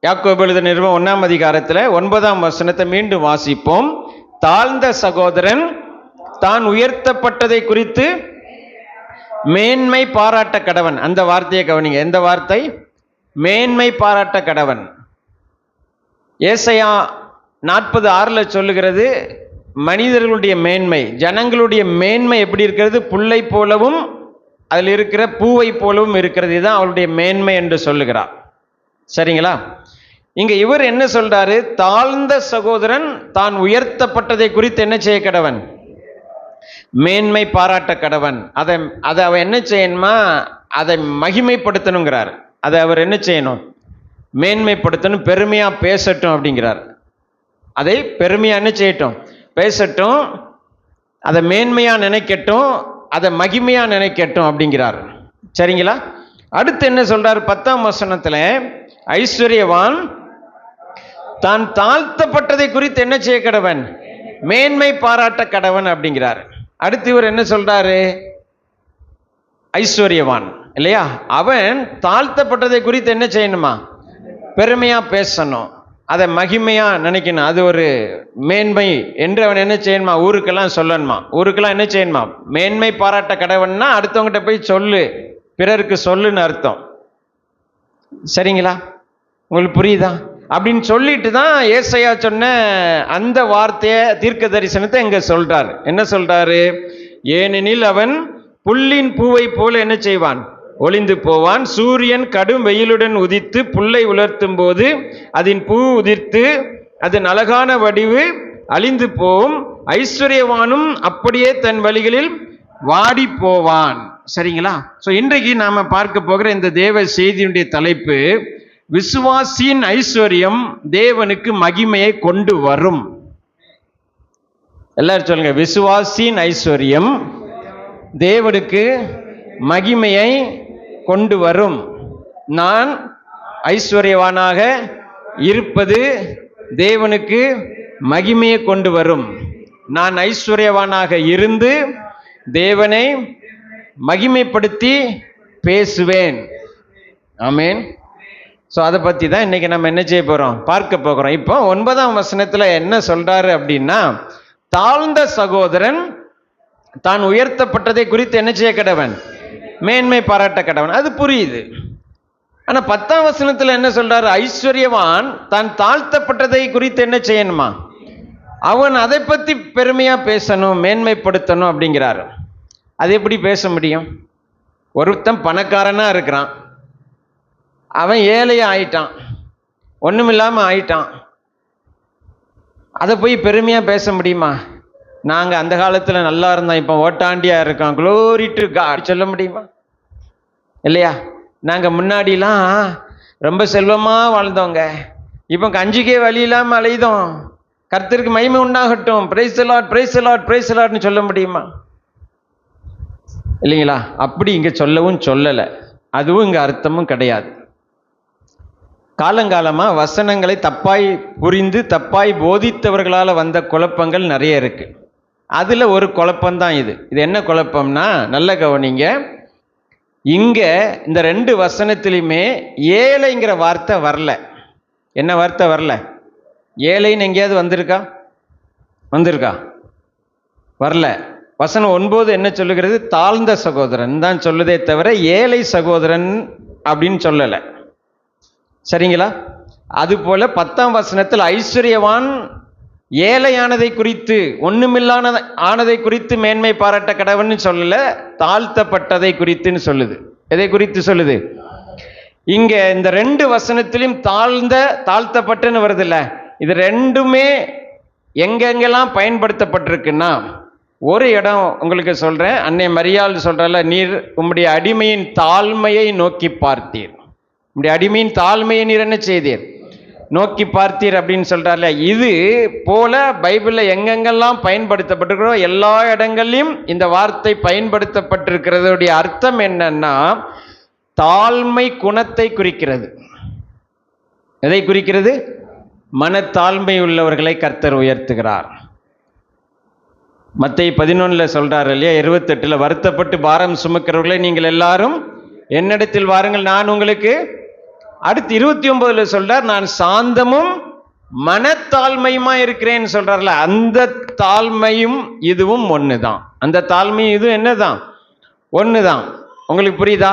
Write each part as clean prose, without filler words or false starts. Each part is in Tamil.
யாக்கோபு எழுதின நிருபம் 1ஆம் அதிகாரத்தில் 9ஆம் வசனத்தை மீண்டும் வாசிப்போம். தாழ்ந்த சகோதரன் தான் உயர்த்தப்பட்டதை குறித்து மேன்மை பாராட்ட கடவன். அந்த வார்த்தையை கவனிங்க. எந்த வார்த்தை? மேன்மை பாராட்ட கடவன். ஏசாயா 40:6 சொல்லுகிறது, மனிதர்களுடைய மேன்மை, ஜனங்களுடைய மேன்மை எப்படி இருக்கிறது? புல்லை போலவும் அதில் இருக்கிற பூவை போலவும் இருக்கிறது. இதுதான் அவருடைய மேன்மை என்று சொல்லுகிறார். சரிங்களா? இங்க இவர் என்ன சொல்றாரு? தாழ்ந்த சகோதரன் தான் உயர்த்தப்பட்டதை குறித்து என்ன செய்ய கடவன்? மேன்மை பாராட்ட கடவன். அதை அவன் என்ன செய்யணுமா? அதை மகிமைப்படுத்தணுங்கிறார். அதை அவர் என்ன செய்யணும்? மேன்மைப்படுத்தணும், பெருமையா பேசட்டும் அப்படிங்கிறார். அதை பெருமையா என்ன செய்யட்டும்? பேசட்டும், அதை மேன்மையா நினைக்கட்டும், அதை மகிமையா நினைக்கட்டும் அப்படிங்கிறார். சரிங்களா? அடுத்து என்ன சொல்றார்? 10ஆம் வசனத்துல, ஐஸ்வர்யவான் தான் தாழ்த்தப்பட்டதை குறித்து என்ன செய்ய கடவன்? மேன்மை பாராட்ட கடவன் அப்படிங்கிறார். அடுத்து இவர் என்ன சொல்றாரு? ஐஸ்வர்யவான் இல்லையா, அவன் தாழ்த்தப்பட்டதை குறித்து என்ன செய்யணுமா? பெருமையா பேசணும், அதை மகிமையா நினைக்கணும். அது ஒரு மேன்மை என்று அவன் என்ன செய்யணுமா? ஊருக்கெல்லாம் சொல்லணுமா? ஊருக்கெல்லாம் என்ன செய்யணுமா? மேன்மை பாராட்ட கடவன்னா அடுத்தவங்கிட்ட போய் சொல்லு, பிறருக்கு சொல்லுன்னு அர்த்தம். சரிங்களா? உங்களுக்கு புரியுதா? அப்படின்னு சொல்லிட்டு தான் ஏசாயா சொன்ன அந்த வார்த்தையை, தீர்க்க தரிசனத்தை இங்க சொல்றார். என்ன சொல்றாரு? ஏனெனில் அவன் புல்லின் பூவை போல என்ன செய்வான்? ஒளிந்து போவான். சூரியன் கடும் வெயிலுடன் உதித்து புல்லை உலர்த்தும் போது அதன் பூ உதிர்த்து அதன் அழகான வடிவு அழிந்து போகும். ஐஸ்வர்யவானும் அப்படியே தன் வழிகளில் வாடி போவான். சரிங்களா? ஸோ இன்றைக்கு நாம பார்க்க போகிற இந்த தேவ செய்தியுடைய தலைப்பு, விசுவாசியின் ஐஸ்வர்யம் தேவனுக்கு மகிமையை கொண்டு வரும். எல்லாரும் சொல்லுங்க, விசுவாசியின் ஐஸ்வர்யம் தேவனுக்கு மகிமையை கொண்டு வரும். நான் ஐஸ்வர்யவானாக இருப்பது தேவனுக்கு மகிமையை கொண்டு வரும். நான் ஐஸ்வர்யவானாக இருந்து தேவனை மகிமைப்படுத்தி பேசுவேன். ஆமென். ஸோ அதை பற்றி தான் இன்னைக்கு நம்ம என்ன செய்ய போகிறோம்? பார்க்க போகிறோம். இப்போ 9ஆம் வசனத்தில் என்ன சொல்றாரு அப்படின்னா, தாழ்ந்த சகோதரன் தான் உயர்த்தப்பட்டதை குறித்து என்ன செய்ய கடவன்? மேன்மை பாராட்ட கடவன். அது புரியுது. ஆனா 10ஆம் வசனத்துல என்ன சொல்றாரு? ஐஸ்வர்யவான் தான் தாழ்த்தப்பட்டதை குறித்து என்ன செய்யணுமா? அவன் அதை பத்தி பெருமையா பேசணும், மேன்மைப்படுத்தணும் அப்படிங்கிறாரு. அது எப்படி பேச முடியும்? ஒருத்தன் பணக்காரனா இருக்கிறான், அவன் ஏழையா ஆயிட்டான், ஒண்ணுமில்லாம ஆயிட்டான். அதை போய் பெருமையா பேச முடியுமா? நாங்க அந்த காலத்துல நல்லா இருந்தோம், இப்ப ஓட்டாண்டியா இருக்கோம், க்ளோரி டு காட் சொல்ல முடியுமா? இல்லையா? நாங்க முன்னாடிலாம் ரொம்ப செல்வமா வாழ்ந்தோங்க, இப்போ கஞ்சிக்கே வழி இல்லாம அலைதோம், கர்த்தருக்கு மகிமை உண்டாகட்டும், praise the Lord, praise the Lord, praise the லார்ட்னு சொல்ல முடியுமா? இல்லைங்களா? அப்படி இங்க சொல்லவும் சொல்லல, அதுவும் இங்க அர்த்தமும் கிடையாது. காலங்காலமா வசனங்களை தப்பாய் புரிந்து தப்பாய் போதித்தவர்களால வந்த குழப்பங்கள் நிறைய இருக்கு. அதுல ஒரு குழப்பம்தான் இது. இது என்ன குழப்பம்னா, நல்ல கவனிங்க. இங்க இந்த 2 வசனத்திலுமே ஏழைங்கிற வார்த்தை வரல. என்ன வார்த்தை வரல? ஏழைன்னு எங்கேயாவது வந்திருக்கா? வந்திருக்கா? வரல. வசனம் 9 என்ன சொல்லுகிறது? தாழ்ந்த சகோதரன் தான் சொல்லுதே தவிர ஏழை சகோதரன் அப்படின்னு சொல்லலை. சரிங்களா? அது போல 10ஆம் வசனத்தில் ஐஸ்வர்யவான் ஏழையானதை குறித்து, ஒண்ணுமில்லான ஆனதை குறித்து மேன்மை பாராட்ட கடவன் சொல்லல, தாழ்த்தப்பட்டதை குறித்துன்னு சொல்லுது. எதை குறித்து சொல்லுது? இங்க இந்த 2 வசனத்திலும் தாழ்த்தப்பட்டன்னு வருது இல்ல, இது ரெண்டுமே எங்கெங்கெல்லாம் பயன்படுத்தப்பட்டிருக்குன்னா, ஒரு இடம் உங்களுக்கு சொல்றேன். அன்னை மரியாள் சொல்றல, நீர் உம்முடைய அடிமையின் தாழ்மையை நோக்கி பார்த்தீர், உம்முடைய அடிமையின் தாழ்மையை நீர் என்ன செய்தீர்? நோக்கி பார்த்தீர் அப்படின்னு சொல்றாருல. இது போல பைபிள்ல எங்கெங்கெல்லாம் பயன்படுத்தப்பட்டிருக்கிறோ எல்லா இடங்கள்லையும் இந்த வார்த்தை பயன்படுத்தப்பட்டிருக்கிறதுடைய அர்த்தம் என்னன்னா, தாழ்மை குணத்தை குறிக்கிறது. எதை குறிக்கிறது? மனத்தாழ்மை உள்ளவர்களை கர்த்தர் உயர்த்துகிறார். மத்தேயு 11 சொல்றாரு இல்லையா, 28 வருத்தப்பட்டு பாரம் சுமக்கிறவர்களை நீங்கள் எல்லாரும் என்னிடத்தில் வாருங்கள், நான் உங்களுக்கு அடுத்து 29 சொல்றார், நான் சாந்தமும் மனத்தாழ்மையுமா இருக்கிறேன்னு சொல்றார்ல, அந்த தாழ்மையும் இதுவும் ஒண்ணுதான். அந்த தாழ்மையும் இதுவும் என்னதான்? ஒண்ணுதான். உங்களுக்கு புரியுதா?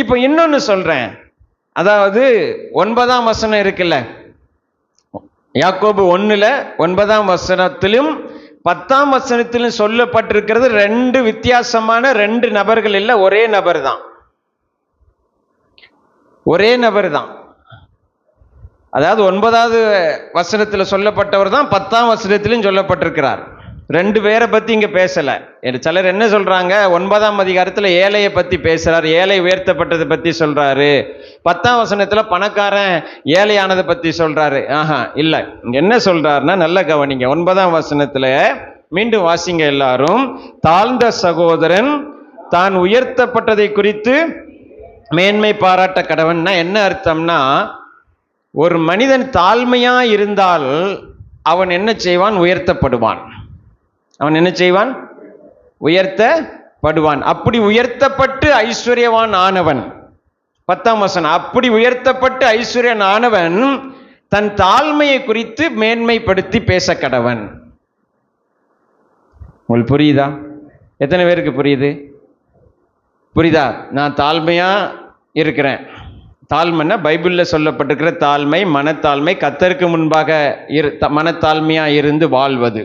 இப்ப இன்னொன்னு சொல்றேன். அதாவது 9ஆம் வசனம் இருக்குல்ல, யாக்கோபு 1:9 வசனத்திலும் 10ஆம் வசனத்திலும் சொல்லப்பட்டிருக்கிறது ரெண்டு வித்தியாசமான ரெண்டு நபர்கள் இல்ல, ஒரே நபர் தான். ஒரே நபர் தான். அதாவது 9வது வசனத்தில் சொல்லப்பட்டவர் தான் 10ஆம் வசனத்திலும் சொல்லப்பட்டிருக்கிறார். ரெண்டு பேரை பத்தி இங்க பேசல. சிலர் என்ன சொல்றாங்க, 9ஆம் அதிகாரத்துல ஏழையை பத்தி பேசுறாரு, ஏழை உயர்த்தப்பட்டதை பத்தி சொல்றாரு, 10ஆம் வசனத்துல பணக்காரன் ஏழையானதை பத்தி சொல்றாரு. இல்ல, இங்க என்ன சொல்றாருன்னா நல்ல கவனிங்க. 9ஆம் வசனத்துல மீண்டும் வாசிங்க எல்லாரும். தாழ்ந்த சகோதரன் தான் உயர்த்தப்பட்டதை குறித்து மேன்மை பாராட்ட கடவன்னா என்ன அர்த்தம்னா, ஒரு மனிதன் தாழ்மையா இருந்தால் அவன் என்ன செய்வான்? உயர்த்தப்படுவான். அவன் என்ன செய்வான்? உயர்த்தப்படுவான். அப்படி உயர்த்தப்பட்டு ஐஸ்வர்யவான் ஆனவன், 10ஆம் வசனம், அப்படி உயர்த்தப்பட்டு ஐஸ்வர்யன் ஆனவன் தன் தாழ்மையை குறித்து மேன்மைப்படுத்தி பேச கடவன். உங்களுக்கு புரியுதா? எத்தனை பேருக்கு புரியுது? புரியுதா? நான் தாழ்மையா இருக்கிறேன். தாழ்மைன்னா பைபிள்ல சொல்லப்பட்டிருக்கிற தாழ்மை, மனத்தாழ்மை, கர்த்தருக்கு முன்பாக மனத்தாழ்மையா இருந்து வாழ்வது.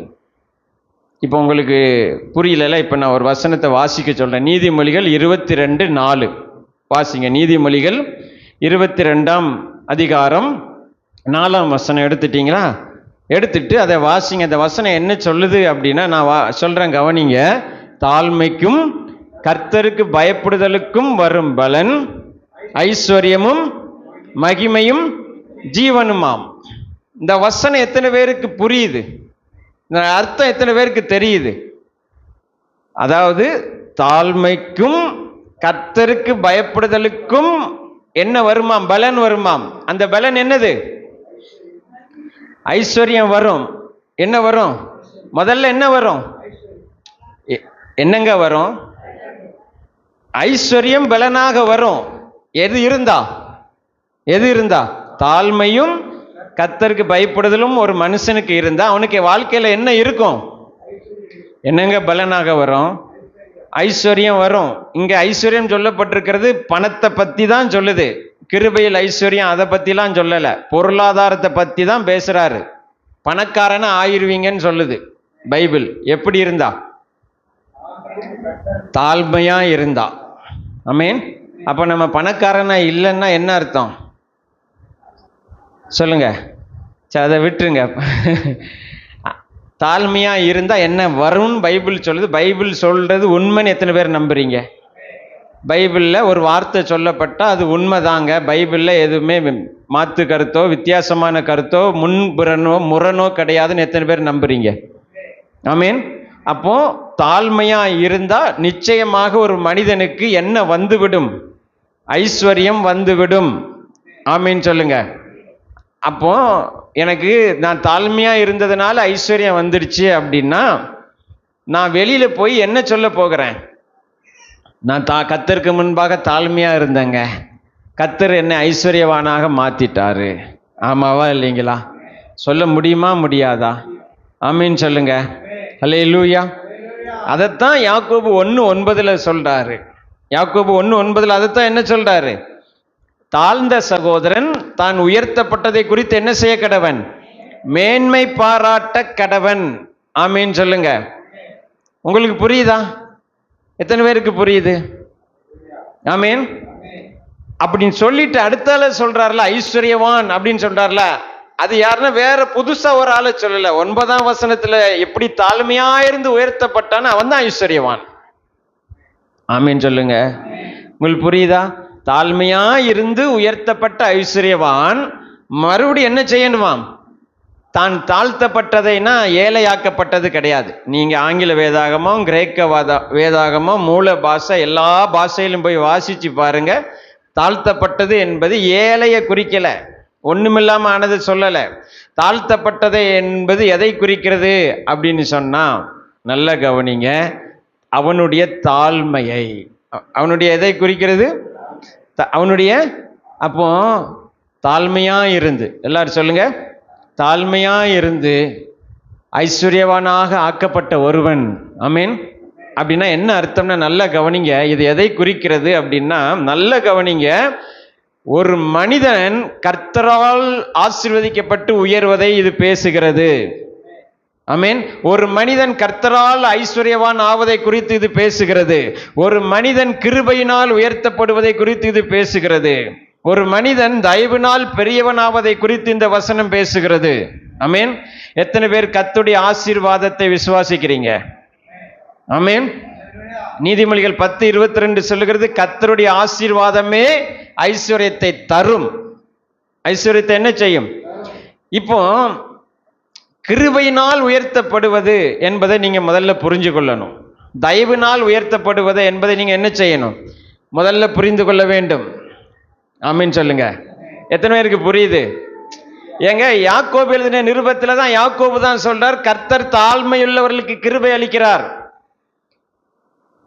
இப்போ உங்களுக்கு புரியல. இப்போ நான் ஒரு வசனத்தை வாசிக்க சொல்றேன். நீதிமொழிகள் 22:4 வாசிங்க. நீதிமொழிகள் 22ஆம் அதிகாரம் 4ஆம் வசனம் எடுத்துட்டீங்களா? எடுத்துட்டு அதை வாசிங்க. அந்த வசனம் என்ன சொல்லுது அப்படின்னா, நான் சொல்றேன், கவனிங்க. தாழ்மைக்கும் கர்த்தருக்கு பயப்படுதலுக்கும் வரும் பலன் ஐஸ்வர்யமும் மகிமையும் ஜீவனுமாம். இந்த வசனம் எத்தனை பேருக்கு புரியுது? இந்த அர்த்தம் எத்தனை பேருக்கு தெரியுது? அதாவது தாழ்மைக்கும் கர்த்தருக்கு பயப்படுதலுக்கும் என்ன வருமாம்? பலன் வருமாம். அந்த பலன் என்னது? ஐஸ்வர்யம் வரும். என்ன வரும்? முதல்ல என்ன வரும்? என்னங்க வரும்? ஐஸ்வர்யம் பலனாக வரும். எது இருந்தா? தாழ்மையும் கர்த்தருக்கு பயப்படுதலும் ஒரு மனுஷனுக்கு இருந்தா அவனுக்கு வாழ்க்கையில என்ன இருக்கும்? என்னங்க பலனாக வரும்? ஐஸ்வர்யம் வரும். இங்க ஐஸ்வர்யம் சொல்லப்பட்டிருக்கிறது பணத்தை பத்தி தான் சொல்லுது. கிருபையில் ஐஸ்வர்யம் அதை பத்திலாம் சொல்லல, பொருளாதாரத்தை பத்தி தான் பேசுறாரு. பணக்காரனா ஆயிருவீங்கன்னு சொல்லுது பைபிள். எப்படி இருந்தா? தாழ்மையா இருந்தா. ஆமென். அப்ப நம்ம பணக்காரனா இல்லைன்னா என்ன அர்த்தம் சொல்லுங்க? அதை விட்டுருங்க. தாழ்மையா இருந்தா என்ன வரும்னு பைபிள் சொல்லுது. பைபிள் சொல்றது உண்மைன்னு எத்தனை பேர் நம்புறீங்க? பைபிள்ல ஒரு வார்த்தை சொல்லப்பட்டா அது உண்மைதாங்க. பைபிள்ல எதுவுமே மாற்று கருத்தோ வித்தியாசமான கருத்தோ முரணோ கிடையாதுன்னு எத்தனை பேர் நம்புறீங்க? ஆமீன். அப்போ தாழ்மையா இருந்தா நிச்சயமாக ஒரு மனிதனுக்கு என்ன வந்துவிடும்? ஐஸ்வர்யம் வந்துவிடும். ஆமீன் சொல்லுங்க. அப்போ எனக்கு நான் தாழ்மையா இருந்ததுனால ஐஸ்வர்யம் வந்துடுச்சு அப்படின்னா நான் வெளியில போய் என்ன சொல்ல போகிறேன்? நான் கர்த்தருக்கு முன்பாக தாழ்மையா இருந்தேங்க, கர்த்தர் என்னை ஐஸ்வர்யவானாக மாத்திட்டாரு. ஆமாவா இல்லைங்களா? சொல்ல முடியுமா முடியாதா? ஆமீன் சொல்லுங்க. அல்லேலூயா. அதைத்தான் யாக்கோபு 1:9 சொல்றாரு. யாக்கோபு 1:9 அதைத்தான் என்ன சொல்றாரு? தாழ்ந்த சகோதரன் தான் உயர்த்தப்பட்டதை குறித்து என்ன செய்ய கடவன்? மேன்மை பாராட்ட கடவன். ஆமீன் சொல்லுங்க. உங்களுக்கு புரியுதா? எத்தனை பேருக்கு புரியுது? ஆமீன். அப்படின்னு சொல்லிட்டு அடுத்தால சொல்றாருல ஐஸ்வர்யவான் அப்படின்னு சொல்றாருல, அது யாருன்னா வேற புதுசா ஒரு ஆளை சொல்லல. 9ஆம் வசனத்துல எப்படி தாழ்மையா இருந்து உயர்த்தப்பட்டான்னு அவன் தான் ஐஸ்வர்யவான். ஆமீன் சொல்லுங்க. உங்களுக்கு புரியுதா? தாழ்மையா இருந்து உயர்த்தப்பட்ட ஐஸ்வர்யவான் மறுபடியும் என்ன செய்யணுமாம்? தான் தாழ்த்தப்பட்டதைனா ஏழையாக்கப்பட்டது கிடையாது. நீங்க ஆங்கில வேதாகமோ கிரேக்க வேதாகமோ மூல பாஷை எல்லா பாஷையிலும் போய் வாசிச்சு பாருங்க. தாழ்த்தப்பட்டது என்பது ஏழையை குறிக்கல, ஒண்ணுமில்லாம ஆனது சொல்லல. தாழ்த்தப்பட்டது என்பது எதை குறிக்கிறது அப்படின்னு சொன்னா நல்ல கவனிங்க, அவனுடைய தாழ்மையை. அவனுடைய எதை குறிக்கிறது? அவனுடைய. அப்போ தாழ்மையா இருந்து, எல்லாரும் சொல்லுங்க, தாழ்மையா இருந்து ஐஸ்வர்யவானாக ஆக்கப்பட்ட ஒருவன். ஆமீன். அப்படின்னா என்ன அர்த்தம்னா, நல்ல கவனிங்க, இது எதை குறிக்கிறது அப்படின்னா, நல்ல கவனிங்க, ஒரு மனிதன் கர்த்தரால் ஆசீர்வதிக்கப்பட்டு உயர்வதை இது பேசுகிறது. ஆமீன். ஒரு மனிதன் கர்த்தரால் ஐஸ்வர்யவான் ஆவதை குறித்து இது பேசுகிறது. ஒரு மனிதன் கிருபையினால் உயர்த்தப்படுவதை குறித்து இது பேசுகிறது. ஒரு மனிதன் தயவினால் பெரியவன் ஆவதை குறித்து இந்த வசனம் பேசுகிறது. ஆமீன். எத்தனை பேர் கர்த்தருடைய ஆசீர்வாதத்தை விசுவாசிக்கிறீங்க? ஆமீன். நீதிமொழிகள் 10:22 சொல்லுகிறது, கர்த்தருடைய ஆசீர்வாதமே ஐஸ்வர்யத்தை தரும். ஐஸ்வர்யத்தை என்ன செய்யும்? இப்போ கிருபையினால் உயர்த்தப்படுவது என்பதை நீங்க முதல்ல புரிஞ்சு கொள்ளணும். தயவினால் உயர்த்தப்படுவது என்பதை நீங்க என்ன செய்யணும்? முதல்ல புரிந்து கொள்ள வேண்டும். ஆமீன் சொல்லுங்க. எத்தனை பேருக்கு புரியுது? ஏங்க, யாக்கோபு எழுதின நிருபத்தில் தான் யாக்கோபு தான் சொல்றார், கர்த்தர் தாழ்மையுள்ளவர்களுக்கு கிருபை அளிக்கிறார்.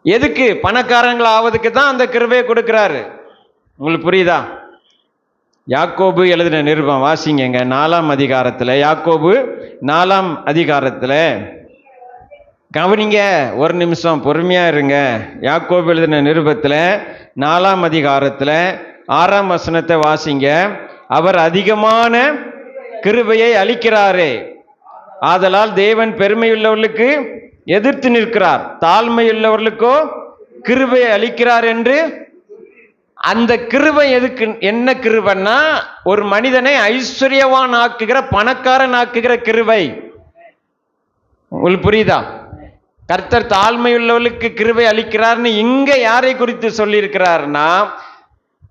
எதுக்கு? பணக்காரங்கள் ஆவதுக்கு தான் அந்த கிருபையை கொடுக்கிறாரு. உங்களுக்கு புரியுதா? யாக்கோபு எழுதின நிருபம் வாசிங்க, 4ஆம் அதிகாரத்தில், யாக்கோபு 4ஆம் அதிகாரத்தில் கவனிங்க, ஒரு நிமிஷம் பொறுமையா இருங்க. யாக்கோபு எழுதின நிருபத்தில் 4ஆம் அதிகாரத்தில் 6ஆம் வசனத்தை வாசிங்க. அவர் அதிகமான கிருபையை அளிக்கிறாரே, ஆதலால் தேவன் பெருமையுள்ளவர்களுக்கு எதிர்த்து நிற்கிறார், தாழ்மையுள்ளவர்களுக்கோ கிருபையை அளிக்கிறார் என்று. அந்த கிருபை எதுக்கு? என்ன கிருபைன்னா, ஒரு மனிதனை ஐஸ்வர்யவான் ஆக்குகிற, பணக்காரன் ஆக்குகிற கிருபை. உங்களுக்கு புரியுதா? கர்த்தர் தாழ்மையுள்ளவர்களுக்கு கிருபை அளிக்கிறார்னு இங்க யாரை குறித்து சொல்லி இருக்கிறார்னா,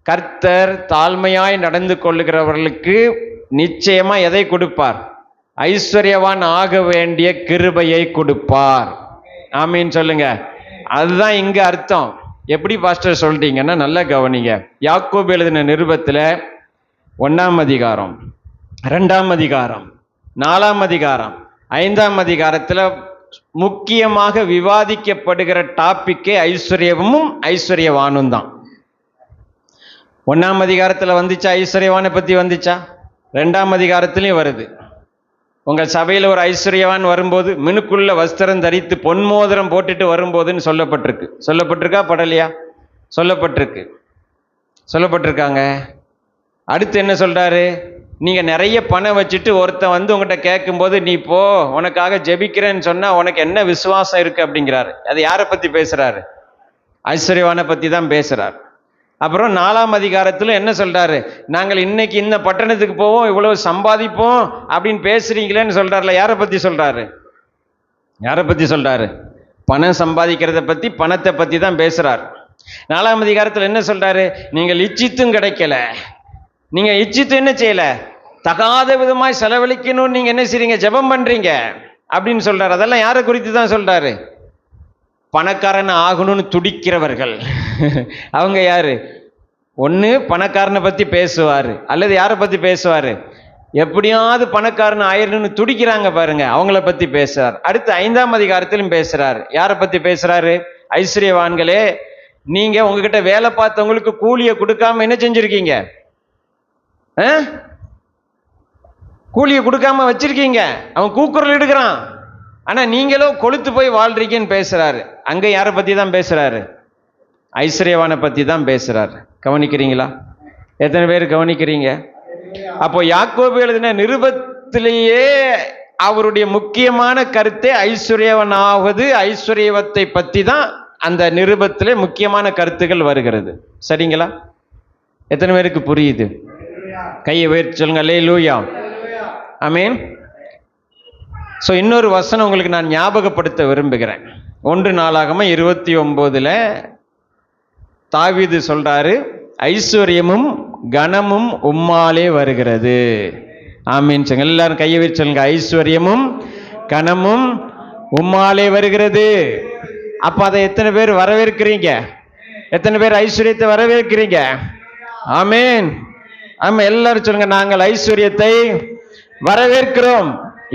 கர்த்தர் தாழ்மையாய் நடந்து கொள்ளுகிறவர்களுக்கு நிச்சயமா எதை கொடுப்பார்? ஐஸ்வர்யவான் ஆக வேண்டிய கிருபையை கொடுப்பார். ஆமீன் சொல்லுங்க. அதுதான் இங்க அர்த்தம். எப்படி பாஸ்டர் சொல்றீங்கன்னா, நல்லா கவனிங்க. யாக்கோபு எழுதின நிருபத்தில் 1ஆம் அதிகாரம், 2ஆம் அதிகாரம், 4ஆம் அதிகாரம், 5ஆம் அதிகாரத்தில் முக்கியமாக விவாதிக்கப்படுகிற டாபிக்கே ஐஸ்வர்யமும் ஐஸ்வர்யவானும் தான். 1ஆம் அதிகாரத்தில் வந்துச்சா ஐஸ்வர்யவானை பற்றி வந்துச்சா? 2ஆம் அதிகாரத்திலையும் வருது. உங்கள் சபையில் ஒரு ஐஸ்வர்யவான் வரும்போது மினுக்குள்ள வஸ்திரம் தரித்து பொன்மோதிரம் போட்டுட்டு வரும்போதுன்னு சொல்லப்பட்டிருக்கு. சொல்லப்பட்டிருக்கா படலையா? சொல்லப்பட்டிருக்கு, சொல்லப்பட்டிருக்காங்க. அடுத்து என்ன சொல்றாரு? நீங்க நிறைய பணம் வச்சுட்டு ஒருத்தன் வந்து உங்ககிட்ட கேட்கும்போது, நீ போ உனக்காக ஜெபிக்கிறேன்னு சொன்னா உனக்கு என்ன விசுவாசம் இருக்கு அப்படிங்கிறாரு. அது யாரை பத்தி பேசுறாரு? ஐஸ்வர்யவானை பத்தி தான் பேசுறாரு. அப்புறம் 4ஆம் அதிகாரத்தில் என்ன சொல்றாரு? நாங்கள் இன்னைக்கு இந்த பட்டணத்துக்கு போவோம், இவ்வளவு சம்பாதிப்போம் அப்படின்னு பேசுறீங்களேன்னு சொல்றாருல. யாரை பத்தி சொல்றாரு? யாரை பத்தி சொல்றாரு? பணம் சம்பாதிக்கிறத பத்தி, பணத்தை பத்தி தான் பேசுறார். 4ஆம் அதிகாரத்தில் என்ன சொல்றாரு? நீங்கள் இச்சித்தும் கிடைக்கல, நீங்க இச்சித்து என்ன செய்யல, தகாத விதமாய் செலவழிக்கணும்னு நீங்க என்ன செய்றீங்க? ஜெபம் பண்றீங்க அப்படின்னு சொல்றாரு. அதெல்லாம் யாரை குறித்து தான் சொல்றாரு? பணக்காரன் ஆகணும்னு துடிக்கிறவர்கள். அவங்க யாரு? ஒன்று பணக்காரனை பற்றி பேசுவார், அல்லது யாரை பற்றி பேசுவார்? எப்படியாவது பணக்காரன் ஆயிரணும்னு துடிக்கிறாங்க பாருங்க, அவங்கள பற்றி பேசுறார். அடுத்து 5ஆம் அதிகாரத்திலும் பேசுறாரு. யாரை பற்றி பேசுறாரு? ஐஸ்வர்யவான்களே, நீங்க உங்ககிட்ட வேலை பார்த்தவங்களுக்கு கூலியை கொடுக்காம என்ன செஞ்சிருக்கீங்க? கூலியை கொடுக்காம வச்சிருக்கீங்க. அவன் கூக்குரல் எடுக்கிறான், ஆனா நீங்களோ கொளுத்து போய் வாழ்றீங்கன்னு பேசுறாரு. அங்க யாரை பத்தி தான் பேசுறாரு? ஐஸ்வர்யவானை பத்தி தான் பேசுறாரு. கவனிக்கிறீங்களா? எத்தனை பேர் கவனிக்கிறீங்க? அப்போ யாக்கோபு எழுதின நிருபத்திலேயே அவருடைய முக்கியமான கருத்தை ஐஸ்வர்யவனாவது, ஐஸ்வர்யவத்தை பத்தி தான் அந்த நிருபத்திலே முக்கியமான கருத்துக்கள் வருகிறது. சரிங்களா? எத்தனை பேருக்கு புரியுது? கையை உயர்த்தி சொல்லுங்க, அல்லேலூயா, ஆமென். ஸோ இன்னொரு வசனம் உங்களுக்கு நான் ஞாபகப்படுத்த விரும்புகிறேன். 1 நாளாகமம் 29 தாவீது சொல்றாரு, ஐஸ்வர்யமும் கனமும் உம்மாலே வருகிறது. ஆமீன் சொல்லுங்க. எல்லாரும் கையை வச்சு சொல்லுங்க, ஐஸ்வர்யமும் கனமும் உம்மாலே வருகிறது. அப்ப அதை எத்தனை பேர் வரவேற்கிறீங்க? எத்தனை பேர் ஐஸ்வர்யத்தை வரவேற்கிறீங்க? ஆமீன். ஆமா, எல்லாரும் சொல்லுங்க, நாங்கள் ஐஸ்வர்யத்தை வரவேற்கிறோம்.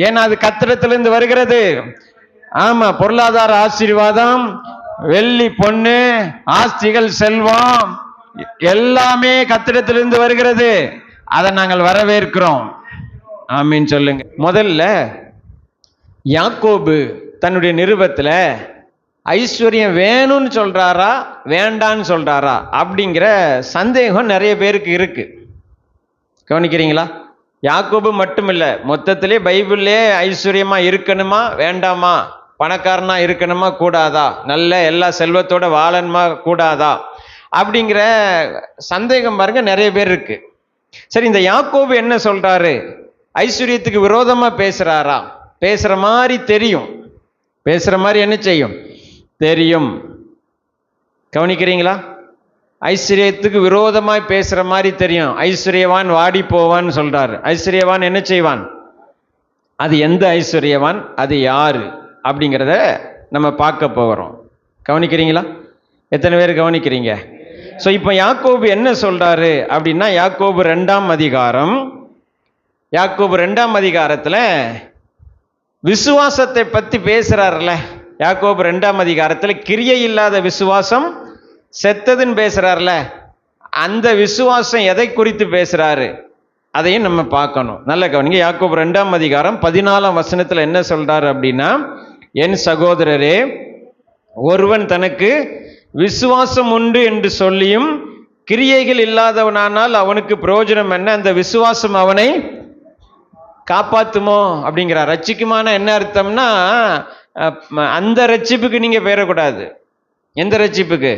ஏன்னா அது கர்த்தரிடத்திலிருந்து வருகிறது. ஆமா, பொருளாதார ஆசீர்வாதம், வெள்ளி பொண்ணு, ஆஸ்திகள், செல்வம் எல்லாமே கர்த்தரிடத்திலிருந்து வருகிறது. அதை நாங்கள் வரவேற்கிறோம். ஆமீன் சொல்லுங்க. முதல்ல யாக்கோபு தன்னுடைய நிருபத்தில் ஐஸ்வர்யம் வேணும்னு சொல்றாரா வேண்டான்னு சொல்றாரா அப்படிங்கிற சந்தேகம் நிறைய பேருக்கு இருக்கு. கவனிக்கிறீங்களா? யாக்கோபு மட்டும் இல்லை, மொத்தத்திலே பைபிள்லே ஐஸ்வர்யமா இருக்கணுமா வேண்டாமா, பணக்காரனா இருக்கணுமா கூடாதா, நல்ல எல்லா செல்வத்தோட வாழணுமா கூடாதா அப்படிங்கிற சந்தேகம் பாருங்க நிறைய பேர் இருக்கு. சரி, இந்த யாக்கோபு என்ன சொல்றாரு? ஐஸ்வர்யத்துக்கு விரோதமா பேசுறாரா? பேசுற மாதிரி தெரியும். பேசுற மாதிரி என்ன செய்யும் தெரியும். கவனிக்கிறீங்களா? ஐஸ்வர்யத்துக்கு விரோதமாய் பேசுற மாதிரி தெரியும். ஐஸ்வர்யவான் வாடி போவான்னு சொல்றாரு. ஐஸ்வர்யவான் என்ன செய்வான்? அது எந்த ஐஸ்வர்யவான், அது யாரு அப்படிங்கிறத நம்ம பார்க்க போகிறோம். கவனிக்கிறீங்களா? எத்தனை பேர் கவனிக்கிறீங்க? ஸோ இப்போ யாக்கோபு என்ன சொல்றாரு அப்படின்னா, யாக்கோபு 2ஆம் அதிகாரம், யாக்கோபு 2ஆம் அதிகாரத்தில் விசுவாசத்தை பற்றி பேசுறாருல. யாக்கோபு 2ஆம் அதிகாரத்தில் கிரியை இல்லாத விசுவாசம் செத்ததுன்னு பேசுறாருல. அந்த விசுவாசம் எதை குறித்து பேசுறாரு அதையும் நம்ம பார்க்கணும். நல்ல கவனிங்க. யாக்கோபு 2ஆம் அதிகாரம் 14ஆம் வசனத்தில் என்ன சொல்றாரு அப்படின்னா, என் சகோதரரே, ஒருவன் தனக்கு விசுவாசம் உண்டு என்று சொல்லியும் கிரியைகள் இல்லாதவனானால் அவனுக்கு பிரயோஜனம் என்ன? அந்த விசுவாசம் அவனை காப்பாத்துமோ அப்படிங்கிறார். ரட்சிக்குமான என்ன அர்த்தம்னா, அந்த ரட்சிப்புக்கு நீங்க பெயரக்கூடாது. எந்த ரட்சிப்புக்கு?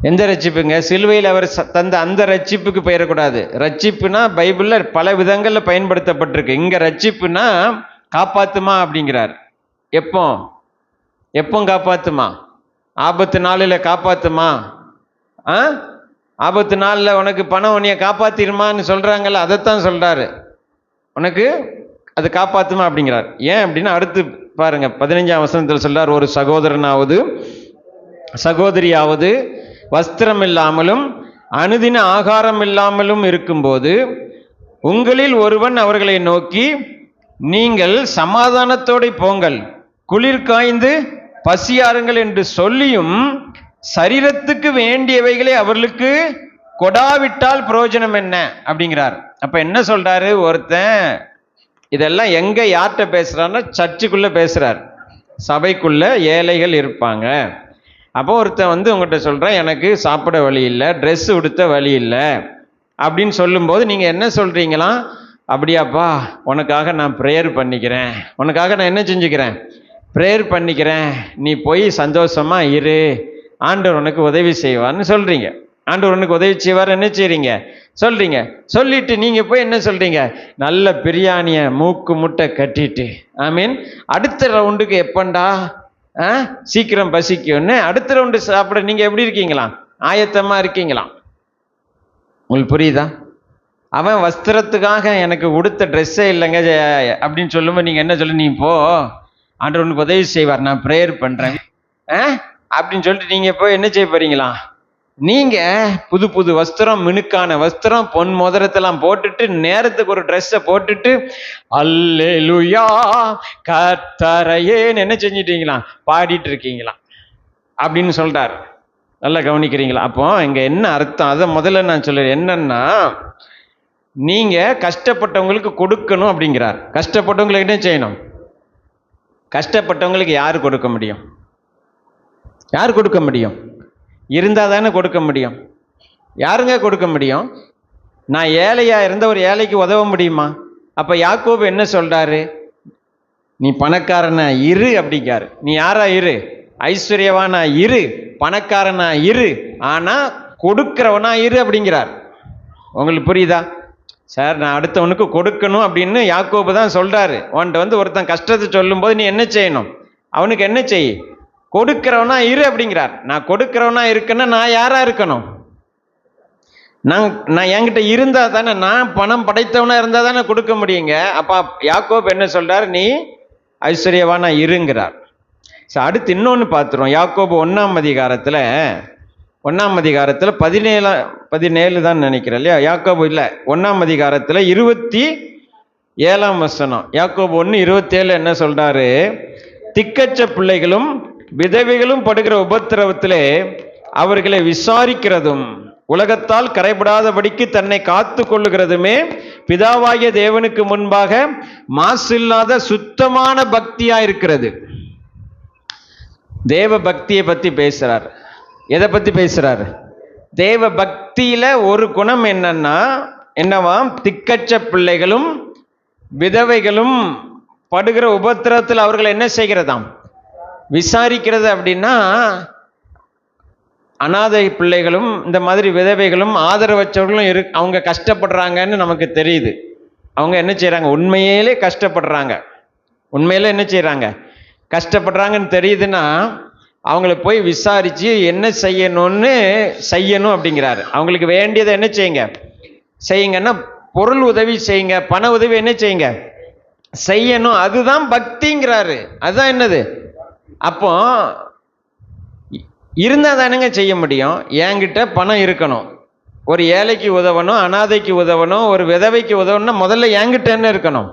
எந்த ரட்சிப்புங்க? சிலுவையில் அவர் தந்த அந்த ரட்சிப்புக்கு பெயரக்கூடாது. ரட்சிப்புனா பைபிள்ல பல விதங்கள்ல பயன்படுத்தப்பட்டிருக்கு. இங்க ரட்சிப்புனா காப்பாத்துமா அப்படிங்கிறார். எப்போ எப்போ காப்பாத்துமா? ஆபத்து நாளில் காப்பாத்துமா? ஆபத்து நாளில் உனக்கு பணம் உன்னைய காப்பாத்திருமான்னு சொல்றாங்கல்ல, அதைத்தான் சொல்றாரு. உனக்கு அது காப்பாத்துமா அப்படிங்கிறார். ஏன் அப்படின்னா அடுத்து பாருங்க 15ஆம் வசனத்தில் சொல்றார், ஒரு சகோதரனாவது சகோதரியாவது வஸ்திரம் இல்லாமலும் அனுதின ஆகாரம் இல்லாமலும் இருக்கும்போது உங்களில் ஒருவன் அவர்களை நோக்கி, நீங்கள் சமாதானத்தோடு போங்கள், குளிர் காய்ந்து பசியாருங்கள் என்று சொல்லியும் சரீரத்துக்கு வேண்டியவைகளை அவர்களுக்கு கொடாவிட்டால் பிரயோஜனம் என்ன அப்படிங்கிறார். அப்ப என்ன சொல்றாரு? ஒருத்தன் இதெல்லாம் எங்க யார்கிட்ட பேசுறான்னா சர்ச்சுக்குள்ள பேசுறார். சபைக்குள்ள ஏழைகள் இருப்பாங்க. அப்போ ஒருத்தன் வந்து உங்கள்கிட்ட சொல்றேன், எனக்கு சாப்பிட வழி இல்லை, ட்ரெஸ் உடுத்த வழி இல்லை அப்படின்னு சொல்லும்போது நீங்க என்ன சொல்றீங்களாம்? அப்படியாப்பா, உனக்காக நான் ப்ரேயர் பண்ணிக்கிறேன், உனக்காக நான் என்ன செஞ்சுக்கிறேன், ப்ரேயர் பண்ணிக்கிறேன், நீ போய் சந்தோஷமா இரு, ஆண்டவர் உனக்கு உதவி செய்வார்னு சொல்றீங்க. ஆண்டவர் உனக்கு உதவி செய்வார் என்ன செய்றீங்க சொல்றீங்க. சொல்லிட்டு நீங்க போய் என்ன சொல்றீங்க? நல்ல பிரியாணிய மூக்கு முட்டை கட்டிட்டு, ஐ மீன் அடுத்த ரவுண்டுக்கு எப்பண்டா சீக்கிரம் பசிக்கும்னு அடுத்த ரவுண்டு சாப்பிட நீங்க எப்படி இருக்கீங்களா? ஆயத்தமா இருக்கீங்களா? உங்களுக்கு புரியுதா? அவன் வஸ்திரத்துக்காக எனக்கு உடுத்த ட்ரெஸ்ஸே இல்லைங்க அப்படின்னு சொல்லும்போது நீங்க என்ன சொல்லு, நீ போ, ஆண்டவர் உனக்கு உதவி செய்வார், நான் ப்ரேயர் பண்றேன் அப்படின்னு சொல்லிட்டு நீங்க போய் என்ன செய்ய போறீங்களா? நீங்க புது புது வஸ்திரம், மினுக்கான வஸ்திரம், பொன் மோதிரத்தெல்லாம் போட்டுட்டு நேரத்துக்கு ஒரு ட்ரெஸ்ஸை போட்டுட்டு அல்லேலூயா கர்த்தரையேன்னு என்ன செஞ்சிட்டீங்களா? பாடிட்டு இருக்கீங்களா அப்படின்னு சொல்றாரு. நல்லா கவனிக்கிறீங்களா? அப்போ இங்க என்ன அர்த்தம் அதை முதல்ல நான் சொல்றேன். என்னன்னா, நீங்க கஷ்டப்பட்டவங்களுக்கு கொடுக்கணும் அப்படிங்கிறார். கஷ்டப்பட்டவங்களுக்கு என்ன செய்யணும்? கஷ்டப்பட்டவங்களுக்கு யாரு கொடுக்க முடியும்? யார் கொடுக்க முடியும்? இருந்தா தானே கொடுக்க முடியும். யாருங்க கொடுக்க முடியும்? நான் ஏழையா இருந்த ஒரு ஏழைக்கு உதவ முடியுமா? அப்ப யாக்கோபு என்ன சொல்றாரு? நீ பணக்காரனா இரு அப்படிங்காரு. நீ யாரா இரு? ஐஸ்வர்யவானா இரு, பணக்காரனா இரு, ஆனா கொடுக்கிறவனா இரு அப்படிங்கிறார். உங்களுக்கு புரியுதா சார்? நான் அடுத்தவனுக்கு கொடுக்கணும் அப்படின்னு யாக்கோபு தான் சொல்றாரு. உன்கிட்ட வந்து ஒருத்தன் கஷ்டத்தை சொல்லும் போது நீ என்ன செய்யணும்? அவனுக்கு என்ன செய்? கொடுக்கிறவனா இரு அப்படிங்கிறார். நான் கொடுக்கிறவனா இருக்குன்னா நான் யாரா இருக்கணும்? நான் என்கிட்ட இருந்தா தானே, நான் பணம் படைத்தவனா இருந்தா தானே கொடுக்க முடியுங்க. அப்ப யாக்கோபு என்ன சொல்றாரு? நீ ஐஸ்வர்யவானா இருங்கிறார். அடுத்து இன்னொன்னு பார்த்துருவோம். யாக்கோபு 1ஆம் அதிகாரத்துல 17 தான் நினைக்கிறேன் இல்லையா? யாக்கோபு இல்லை, 1ஆம் அதிகாரத்துல 27ஆம் வசனம். யாக்கோபு 1:27 என்ன சொல்றாரு? திக்கச்ச பிள்ளைகளும் விதவைகளும் படுகிற உபத்திரவத்திலே அவர்களை விசாரிக்கிறதும் உலகத்தால் கரைபடாதபடிக்கு தன்னை காத்து கொள்ளுகிறதுமே பிதாவாகிய தேவனுக்கு முன்பாக மாசில்லாத சுத்தமான பக்தியா இருக்கிறது. தேவ பக்தியை பத்தி பேசுறார். எதை பத்தி பேசுறாரு? தேவ பக்தியில ஒரு குணம் என்னவாம், திக்கற்ற பிள்ளைகளும் விதவைகளும் படுகிற உபத்திரத்தில் அவர்கள் என்ன செய்கிறதாம், விசாரிக்கிறது. அப்படின்னா அனாதை பிள்ளைகளும் இந்த மாதிரி விதவைகளும் ஆதரவற்றவர்களும் அவங்க கஷ்டப்படுறாங்கன்னு நமக்கு தெரியுது. அவங்க என்ன செய்யறாங்க, உண்மையிலே கஷ்டப்படுறாங்க. உண்மையில என்ன செய்யறாங்க, கஷ்டப்படுறாங்கன்னு தெரியுதுன்னா அவங்கள போய் விசாரிச்சு என்ன செய்யணும் அப்படிங்கிறாரு. அவங்களுக்கு வேண்டியதை என்ன செய்யுங்கன்னா பொருள் உதவி செய்யுங்க, பண உதவி என்ன செய்யுங்க, செய்யணும். அதுதான் பக்திங்கிறாரு. அதுதான் என்னது. அப்போ இருந்தால் தானுங்க செய்ய முடியும். என்கிட்ட பணம் இருக்கணும், ஒரு ஏழைக்கு உதவணும், அனாதைக்கு உதவணும், ஒரு விதவைக்கு உதவணும்னா முதல்ல என்கிட்ட என்ன இருக்கணும்,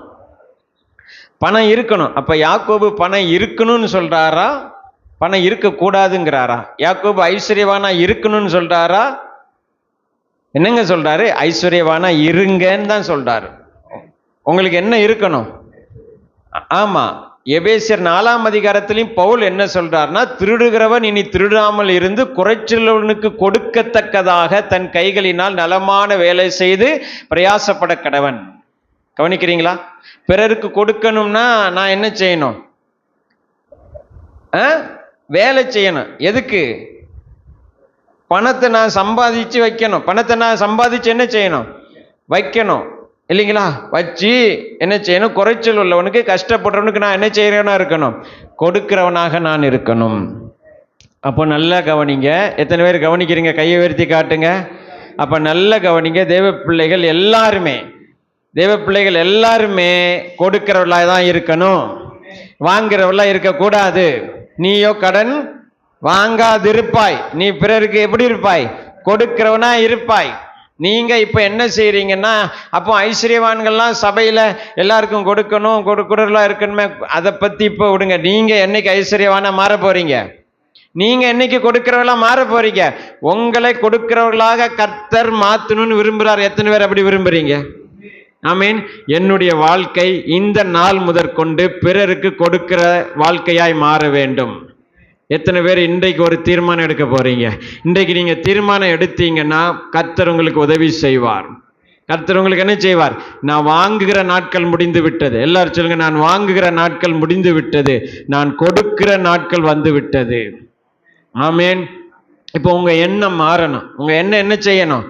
பணம் இருக்கணும். அப்ப யாக்கோபு பணம் இருக்கணும்னு சொல்றாரா, பணம் இருக்கக்கூடாதுங்கிறாரா? யாக்கோபு ஐஸ்வர்யவானா இருக்கணும்னு சொல்றாரா? என்னங்க சொல்றாரு? ஐஸ்வர்யவானா இருங்கன்னு தான் சொல்றாரு. உங்களுக்கு என்ன இருக்கணும்? ஆமா, எபேசியர் 4ஆம் அதிகாரத்திலையும் பவுல் என்ன சொல்றார்னா, திருடுகிறவன் இனி திருடாமல் இருந்து குறைச்சலவனுக்கு கொடுக்கத்தக்கதாக தன் கைகளினால் நலமான வேலை செய்து பிரயாசப்பட கடவன். கவனிக்கிறீங்களா? பிறருக்கு கொடுக்கணும்னா நான் என்ன செய்யணும்? வேலை செய்யணும். எதுக்கு? பணத்தை நான் சம்பாதிச்சு வைக்கணும். பணத்தை நான் சம்பாதிச்சு என்ன செய்யணும்? வைக்கணும் இல்லைங்களா? வச்சு என்ன செய்யணும்? குறைச்சல் உள்ளவனுக்கு, கஷ்டப்படுறவனுக்கு நான் என்ன செய்யறவனா இருக்கணும்? கொடுக்கிறவனாக நான் இருக்கணும். அப்போ நல்லா கவனிங்க. எத்தனை பேர் கவனிக்கிறீங்க? கையை உயர்த்தி காட்டுங்க. அப்ப நல்ல கவனிங்க. தேவ பிள்ளைகள் எல்லாருமே கொடுக்கிறவர்களாக தான் இருக்கணும், வாங்குறவர்களா இருக்கக்கூடாது. நீயோ கடன் வாங்காதிருப்பாய், நீ பிறருக்கு எப்படி இருப்பாய்? கொடுக்கிறவனா இருப்பாய். நீங்க இப்ப என்ன செய்யறீங்கன்னா, அப்போ ஐஸ்வர்யவான்கள்லாம் சபையில எல்லாருக்கும் கொடுக்கணும், கொடுக்குறவர்களா இருக்கணுமே, அதை பத்தி இப்ப விடுங்க. நீங்க என்னைக்கு ஐஸ்வர்யவானா மாற போறீங்க? நீங்க என்னைக்கு கொடுக்கிறவர்களா மாற போறீங்க? உங்களை கொடுக்கிறவர்களாக கர்த்தர் மாத்தணும்னு விரும்புறார். எத்தனை பேர் அப்படி விரும்புறீங்க? ஆமீன். என்னுடைய வாழ்க்கை இந்த நாள் முதற்கொண்டு பிறருக்கு கொடுக்கிற வாழ்க்கையாய் மாற வேண்டும். எத்தனை பேர் இன்றைக்கு ஒரு தீர்மானம் எடுக்க போறீங்க? இன்றைக்கு நீங்க தீர்மானம் எடுத்தீங்கன்னா கர்த்தர் உங்களுக்கு உதவி செய்வார். கர்த்தர் உங்களுக்கு என்ன செய்வார்? நான் வாங்குகிற நாட்கள் முடிந்து விட்டது. எல்லாரும் சொல்லுங்க, நான் வாங்குகிற நாட்கள் முடிந்து விட்டது, நான் கொடுக்கிற நாட்கள் வந்து விட்டது. ஆமீன். இப்போ உங்க எண்ணம் மாறணும். உங்க எண்ணம் என்ன செய்யணும்?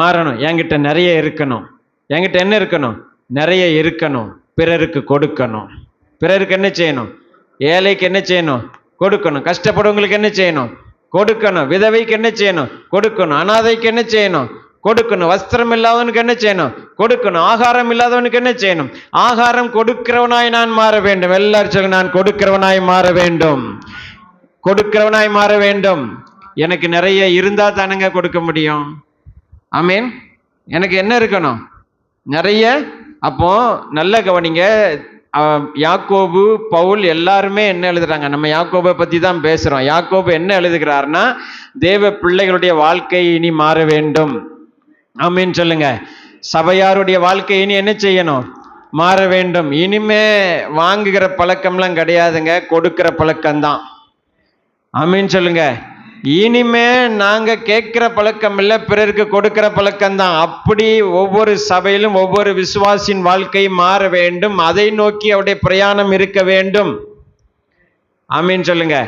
மாறணும். என்கிட்ட நிறைய இருக்கணும். என்கிட்ட என்ன இருக்கணும்? நிறைய இருக்கணும். பிறருக்கு கொடுக்கணும். பிறருக்கு என்ன செய்யணும்? ஏழைக்கு என்ன செய்யணும்? கொடுக்கணும். கஷ்டப்படுவங்களுக்கு என்ன செய்யணும்? கொடுக்கணும். விதவைக்கு என்ன செய்யணும்? கொடுக்கணும். அனாதைக்கு என்ன செய்யணும்? கொடுக்கணும். வஸ்திரம் இல்லாதவனுக்கு என்ன செய்யணும்? கொடுக்கணும். ஆகாரம் இல்லாதவனுக்கு என்ன செய்யணும்? ஆகாரம் கொடுக்கிறவனாய் நான் மாற வேண்டும். எல்லாரும் சொல்லுங்க, நான் கொடுக்கிறவனாய் மாற வேண்டும். கொடுக்கிறவனாய் மாற வேண்டும். எனக்கு நிறைய இருந்தா தானங்க கொடுக்க முடியும். ஆமீன். எனக்கு என்ன இருக்கணும்? நிறைய. அப்போ நல்ல கவனிங்க. யாக்கோபு, பவுல் எல்லாருமே என்ன எழுதுறாங்க? நம்ம யாக்கோபை பத்தி தான் பேசுறோம். யாக்கோபு என்ன எழுதுகிறார்னா, தேவ பிள்ளைகளுடைய வாழ்க்கை இனி மாற வேண்டும். ஆமீன் சொல்லுங்க. சபையாருடைய வாழ்க்கை இனி என்ன செய்யணும்? மாற வேண்டும். இனிமே வாங்குகிற பழக்கம்லாம் கிடையாதுங்க, கொடுக்கிற பழக்கம்தான். ஆமீன் சொல்லுங்க. இனிமே நாங்க கேட்கிற பழக்கம் இல்லை, பிறருக்கு கொடுக்கிற பழக்கம்தான். அப்படி ஒவ்வொரு சபையிலும் ஒவ்வொரு விசுவாசின் வாழ்க்கை மாற வேண்டும். அதை நோக்கி அவருடைய பிரயாணம் இருக்க வேண்டும். ஆமீன் சொல்லுங்க.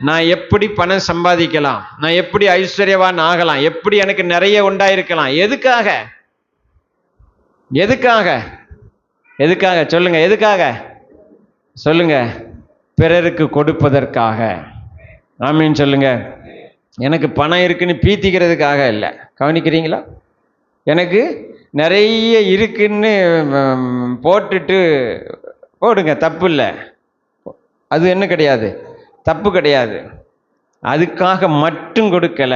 நான் எப்படி பணம் சம்பாதிக்கலாம், நான் எப்படி ஐஸ்வர்யவான் ஆகலாம், எப்படி எனக்கு நிறைய உண்டாயிருக்கலாம்? எதுக்காக? எதுக்காக? எதுக்காக சொல்லுங்க? எதுக்காக சொல்லுங்க? பிறருக்கு கொடுப்பதற்காக. ஆமீன் சொல்லுங்க. எனக்கு பணம் இருக்குன்னு பீத்திக்கிறதுக்காக இல்லை. கவனிக்கிறீங்களா? எனக்கு நிறைய இருக்குன்னு போட்டுட்டு போடுங்க, தப்பு இல்லை. அது என்ன கிடையாது, தப்பு கிடையாது. அதுக்காக மட்டும் கொடுக்கல,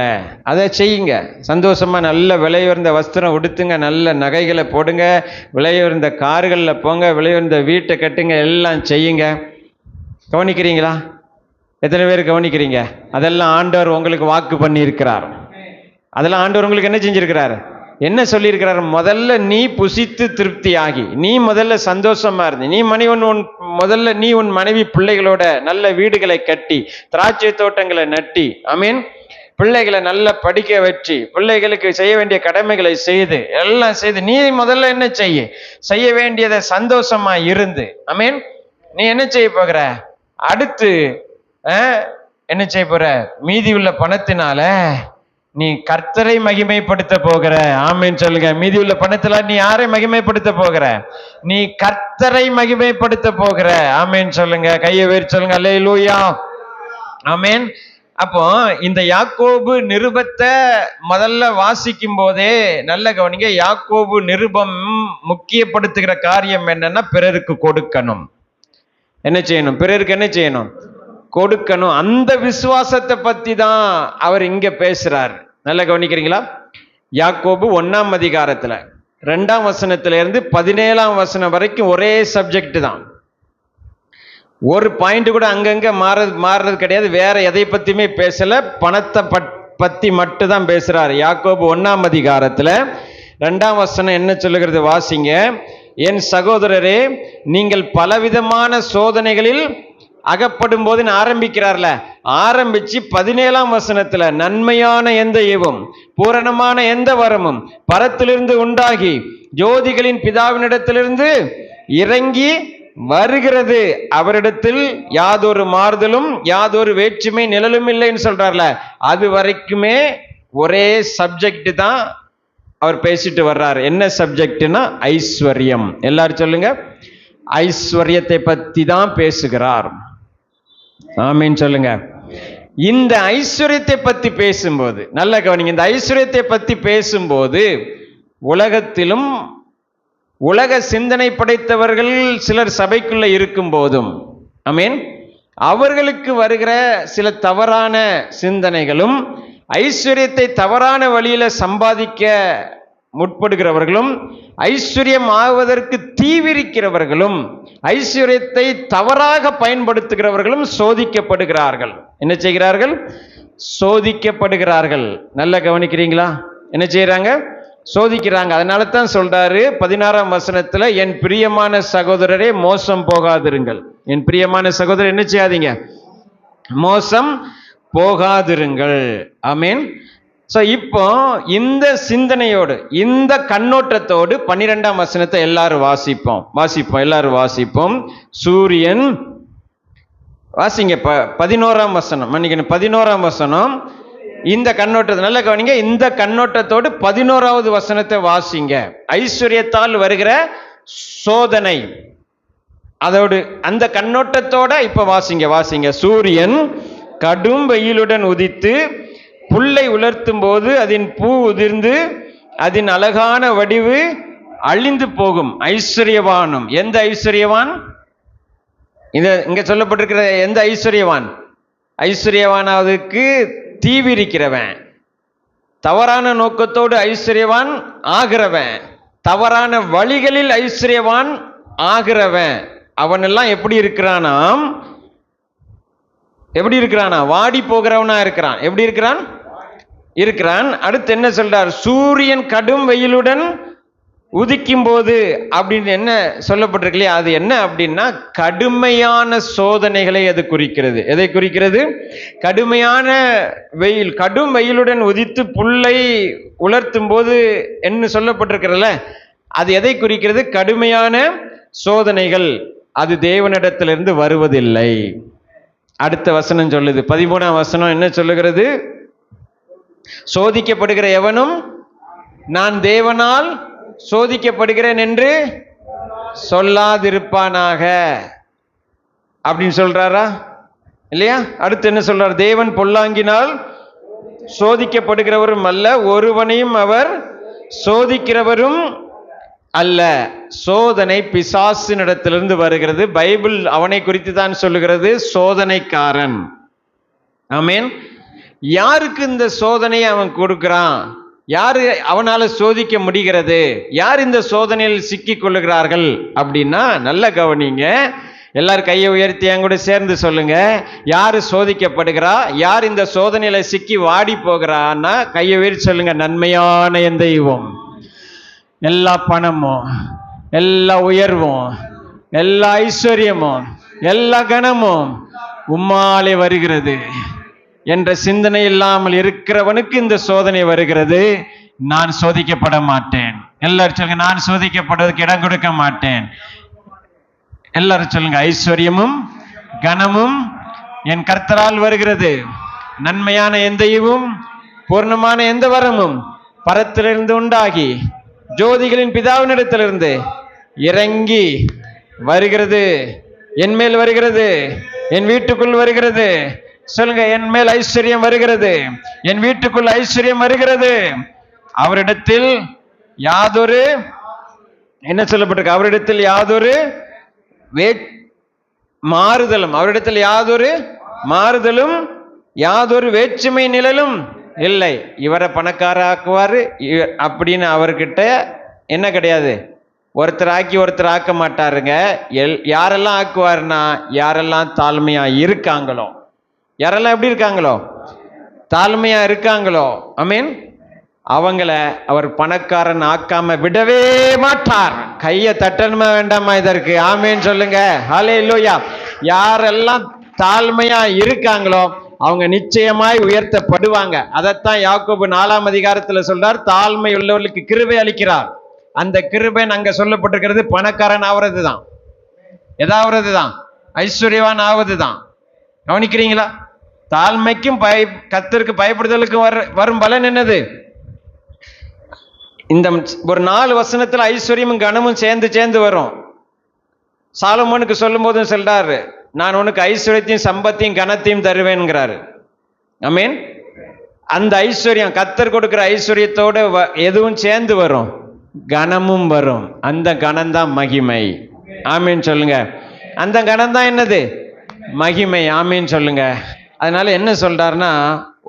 அதை செய்யுங்க. சந்தோஷமா நல்ல விலையுயர்ந்த வஸ்திரம் உடுத்துங்க, நல்ல நகைகளை போடுங்க, விலையுயர்ந்த கார்களில் போங்க, விலையுயர்ந்த வீட்டை கட்டுங்க, எல்லாம் செய்யுங்க. கவனிக்கிறீங்களா? எத்தனை பேர் கவனிக்கிறீங்க? அதெல்லாம் ஆண்டவர் உங்களுக்கு வாக்கு பண்ணி இருக்கிறார். அதெல்லாம் ஆண்டவர் உங்களுக்கு என்ன செஞ்சிருக்கிறாரு? என்ன சொல்லியிருக்கிறார்? முதல்ல நீ புசித்து திருப்தியாகி, நீ முதல்ல சந்தோஷமா இருந்து, நீ முதல்ல நீ உன் மனைவி பிள்ளைகளோட நல்ல வீடுகளை கட்டி, திராட்சை தோட்டங்களை நட்டி, ஆமீன், பிள்ளைகளை நல்லா படிக்க வச்சு, பிள்ளைகளுக்கு செய்ய வேண்டிய கடமைகளை செய்து, எல்லாம் செய்து, நீ முதல்ல என்ன செய்ய வேண்டியதை சந்தோஷமா இருந்து, ஆமீன், நீ என்ன செய்ய போகிற? அடுத்து என்ன செய்ய போற? மீதி உள்ள பணத்தினால நீ கர்த்தரை மகிமைப்படுத்த போகிற. ஆமீன் சொல்லுங்க. மீதி உள்ள பணத்துல நீ யாரை மகிமைப்படுத்த போகிற? நீ கர்த்தரை மகிமைப்படுத்த போகிற. ஆமீன் சொல்லுங்க. கையை உயர்த்தி சொல்லுங்க. அல்லேலூயா. ஆமீன். அப்போ இந்த யாக்கோபு நிருபத்தை முதல்ல வாசிக்கும் போதே நல்ல கவனிங்க. யாக்கோபு நிருபம் முக்கியப்படுத்துகிற காரியம் என்னன்னா, பிறருக்கு கொடுக்கணும். என்ன செய்யணும்? பிறருக்கு என்ன செய்யணும்? கொடுக்கணும். அந்த விசுவாசத்தை பத்தி தான் அவர் இங்க பேசுறார். நல்லா கவனிக்கிறீங்களா? யாக்கோபு 1ஆம் அதிகாரத்துல 2ஆம் வசனத்துல இருந்து 17ஆம் வசனம் வரைக்கும் ஒரே சப்ஜெக்ட் தான். ஒரு பாயிண்ட் கூட அங்கங்க மாறுறது கிடையாது. வேற எதை பத்தியுமே பேசல. பணத்தை பத்தி மட்டும் தான் பேசுறாரு. யாக்கோபு 1ஆம் அதிகாரத்துல 2ஆம் வசனம் என்ன சொல்லுகிறது? வாசிங்க. என் சகோதரரே, நீங்கள் பலவிதமான சோதனைகளில் அகப்படும் போது ஆரம்பிக்கிறார்ல, ஆரம்பிச்சு 17ஆம் வசனத்துல நன்மையான எந்த ஈவும் பூரணமான எந்த வரமும் பரத்திலிருந்து உண்டாகி ஜோதிகளின் பிதாவினிடத்திலிருந்து இறங்கி வருகிறது, அவரிடத்தில் யாதொரு மாறுதலும் யாதொரு வேற்றுமை நிழலும் இல்லைன்னு சொல்றார்ல, அது வரைக்குமே ஒரே சப்ஜெக்ட் தான் அவர் பேசிட்டு வர்றார். என்ன சப்ஜெக்ட்னா ஐஸ்வர்யம். எல்லாரும் சொல்லுங்க. ஐஸ்வர்யத்தை பத்தி தான் பேசுகிறார். ஆமீன் சொல்லுங்க. இந்த ஐஸ்வர்யத்தை பத்தி பேசும்போது நல்ல கவனிங்க. இந்த ஐஸ்வர்யத்தை பத்தி பேசும்போது உலகத்திலும் உலக சிந்தனை படைத்தவர்கள் சிலர் சபைக்குள்ள இருக்கும் போதும், ஆமீன், அவர்களுக்கு வருகிற சில தவறான சிந்தனைகளும், ஐஸ்வர்யத்தை தவறான வழியில சம்பாதிக்க முற்படுகிறவர்களும், ஐஸ்வர்யம் ஆவதற்கு தீவிரிக்கிறவர்களும், ஐஸ்வர்யத்தை தவறாக பயன்படுத்துகிறவர்களும் சோதிக்கப்படுகிறார்கள். என்ன செய்கிறார்கள்? சோதிக்கப்படுகிறார்கள். நல்லா கவனிக்கிறீங்களா? என்ன செய்யறாங்க? சோதிக்கிறாங்க. அதனால தான் சொல்றாரு 16ஆம் வசனத்துல, என் பிரியமான சகோதரரே மோசம் போகாதிருங்கள். என் பிரியமான சகோதரர் என்ன செய்யாதீங்க? மோசம் போகாதிருங்கள். ஆமீன். சோ இப்போ இந்த சிந்தனையோடு, இந்த கண்ணோட்டத்தோடு 12ஆம் வசனத்தை எல்லாரும் எல்லாரும் வாசிப்போம். சூரியன் வாசிங்க. 11ஆம் வசனம், மன்னிக்கணும், 11ஆம் வசனம். இந்த கண்ணோட்டத்தை நல்ல கவனிங்க. இந்த கண்ணோட்டத்தோடு 11ஆவது வசனத்தை வாசிங்க. ஐஸ்வர்யத்தால் வருகிற சோதனை, அதோடு அந்த கண்ணோட்டத்தோட இப்ப வாசிங்க. சூரியன் கடும் வெயிலுடன் உதித்து புல்லை உலர்த்தும் போது அதன் பூ உதிர்ந்து அதன் அழகான வடிவு அழிந்து போகும். ஐஸ்வர்யவானும். எந்த ஐஸ்வர்யவான்? இங்க சொல்லப்பட்டிருக்கிற எந்த ஐஸ்வர்யவான்? ஐஸ்வர்யவானாவதுக்கு தீவிரிக்கிறவன், தவறான நோக்கத்தோடு ஐஸ்வர்யவான் ஆகிறவன், தவறான வழிகளில் ஐஸ்வர்யவான் ஆகிறவன், அவனெல்லாம் எப்படி இருக்கிறானாம்? வாடி போகிறவனா இருக்கிறான். எப்படி இருக்கிறான்? அடுத்து என்ன சொல்றார்? சூரியன் கடும் வெயிலுடன் உதிக்கும் போது அப்படின்னு என்ன சொல்லப்பட்டிருக்கு இல்லையா? அது என்ன அப்படின்னா கடுமையான சோதனைகளை அது குறிக்கிறது. எதை குறிக்கிறது? கடுமையான வெயில். கடும் வெயிலுடன் உதித்து புல்லை உலர்த்தும் போது என்ன சொல்லப்பட்டிருக்கிறதுல, அது எதை குறிக்கிறது? கடுமையான சோதனைகள். அது தேவனிடத்திலிருந்து வருவதில்லை. அடுத்த வசனம் சொல்லுது, 13ஆம் வசனம் என்ன சொல்லுகிறது? சோதிக்கப்படுகிற எவனும் நான் தேவனால் சோதிக்கப்படுகிறேன் என்று சொல்லாதிருப்பானாக அப்படின்னு சொல்றாரா இல்லையா? அடுத்து என்ன சொல்றார்? தேவன் பொல்லாங்கினால் சோதிக்கப்படுகிறவரும் அல்ல, ஒருவனையும் அவர் சோதிக்கிறவரும் அல்ல. சோதனை பிசாசினிடத்திலிருந்து வருகிறது. பைபிள் அவனை குறித்து தான் சொல்லுகிறது, சோதனைக்காரன். ஆமீன். யாருக்கு இந்த சோதனையை அவன் கொடுக்கிறான்? யாரு அவனால சோதிக்க முடிகிறது? யார் இந்த சோதனையில் சிக்கிக் கொள்ளுகிறார்கள் அப்படின்னா நல்ல கவனிங்க. எல்லாரும் கையை உயர்த்தி என் கூட சேர்ந்து சொல்லுங்க. யாரு சோதிக்கப்படுகிறா, யார் இந்த சோதனையில சிக்கி வாடி போகிறான்னா கையை உயர்த்தி சொல்லுங்க. நன்மையான என் தெய்வம், எல்லா பணமும், எல்லா உயர்வும், எல்லா ஐஸ்வர்யமும், எல்லா கனமும் உம்மாலே வருகிறது என்ற சிந்தனை இல்லாமல் இருக்கிறவனுக்கு இந்த சோதனை வருகிறது. நான் சோதிக்கப்பட மாட்டேன். எல்லாரும் சொல்லுங்க, நான் சோதிக்கப்படுவதற்கு இடம் கொடுக்க மாட்டேன். எல்லாரும் சொல்லுங்க, ஐஸ்வர்யமும் கனமும் என் கர்த்தரால் வருகிறது. நன்மையான எந்த ஈவும் பூர்ணமான எந்த வரமும் பரத்திலிருந்து உண்டாகி ஜோதிகளின் பிதாவினிடத்திலிருந்து இறங்கி வருகிறது, என் மேல் வருகிறது, என் வீட்டுக்குள் வருகிறது. சொல்லுங்க, என் மேல் ஐஸ்வர்யம் வருகிறது, என் வீட்டுக்குள் ஐஸ்வர்யம் வருகிறது. அவரிடத்தில் யாதொரு என்ன சொல்லப்பட்டிருக்கு, அவரிடத்தில் யாதொரு மாறுதலும், அவரிடத்தில் யாதொரு மாறுதலும் யாதொரு வேற்றுமை நிழலும் இல்லை. இவரை பணக்கார ஆக்குவாரு அப்படின்னு அவர்கிட்ட என்ன கிடையாது, ஒருத்தர் ஆக்கி ஒருத்தர் ஆக்க மாட்டாருங்க. யாரெல்லாம் ஆக்குவாருன்னா யாரெல்லாம் தாழ்மையா இருக்காங்களோ, யாரெல்லாம் எப்படி இருக்காங்களோ, தாழ்மையா இருக்காங்களோ, ஆமீன், அவங்கள அவர் பணக்காரன் ஆக்காம விடவே மாட்டார். கையை தட்டணுமா வேண்டாமா இதற்கு? ஆமீன் சொல்லுங்க. ஹல்லேலூயா. யாரெல்லாம் தாழ்மையா இருக்காங்களோ அவங்க நிச்சயமாய் உயர்த்தப்படுவாங்க. அதைத்தான் யாக்கோபு 4ஆம் அதிகாரத்துல சொல்றார், தாழ்மை உள்ளவர்களுக்கு கிருபை அளிக்கிறார். அந்த கிருபை அங்க சொல்லப்பட்டிருக்கிறது பணக்காரன் ஆவது தான், எதாவது தான், ஐஸ்வர்யவான் ஆவது தான். கவனிக்கிறீங்களா? தாழ்மைக்கும் கர்த்தருக்கு பயப்படுதலுக்கும் வரும் பலன் என்னது? இந்த ஒரு 4 வசனத்துல ஐஸ்வர்யமும் கனமும் சேர்ந்து வரும். சாலமோனுக்கு சொல்லும் போதும் சொல்றாரு, நான் உனக்கு ஐஸ்வர்யத்தையும் சம்பத்தையும் கனத்தையும் தருவேன்கிறாரு. ஆமீன். அந்த ஐஸ்வர்யம், கர்த்தர் கொடுக்கிற ஐஸ்வர்யத்தோட எதுவும் சேர்ந்து வரும், கனமும் வரும். அந்த கனம் தான் மகிமை. ஆமீன் சொல்லுங்க. அந்த கனம் தான் என்னது? மகிமை. ஆமீன் சொல்லுங்க. அதனால என்ன சொல்றாருன்னா,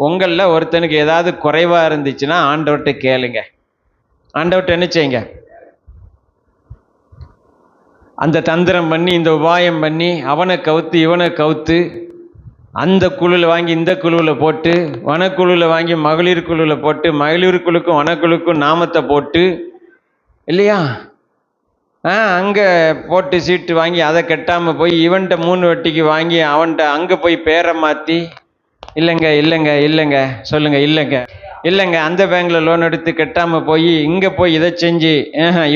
உங்கள ஒருத்தனுக்கு ஏதாவது குறைவா இருந்துச்சுன்னா ஆண்டவர்கிட்ட கேளுங்க. ஆண்டவர்கிட்ட என்ன செய்யுங்க, அந்த தந்திரம் பண்ணி இந்த உபாயம் பண்ணி அவனை கவுத்து இவனை கவுத்து அந்த குழுவில் வாங்கி இந்த குழுவில் போட்டு, வனக்குழுவில் வாங்கி மகளிர் குழுவில் போட்டு, மகளிர் குழுக்கும் வனக்குழுக்கும் நாமத்தை போட்டு இல்லையா, அங்கே போட்டு சீட்டு வாங்கி அதை கட்டாமல் போய் இவன்கிட்ட 3 வட்டிக்கு வாங்கி அவன்கிட்ட அங்கே போய் பேரை மாற்றி, இல்லைங்க இல்லைங்க இல்லைங்க சொல்லுங்க, இல்லைங்க இல்லைங்க அந்த பேங்க்ல லோன் எடுத்து கட்டாமல் போய் இங்கே போய் இதை செஞ்சு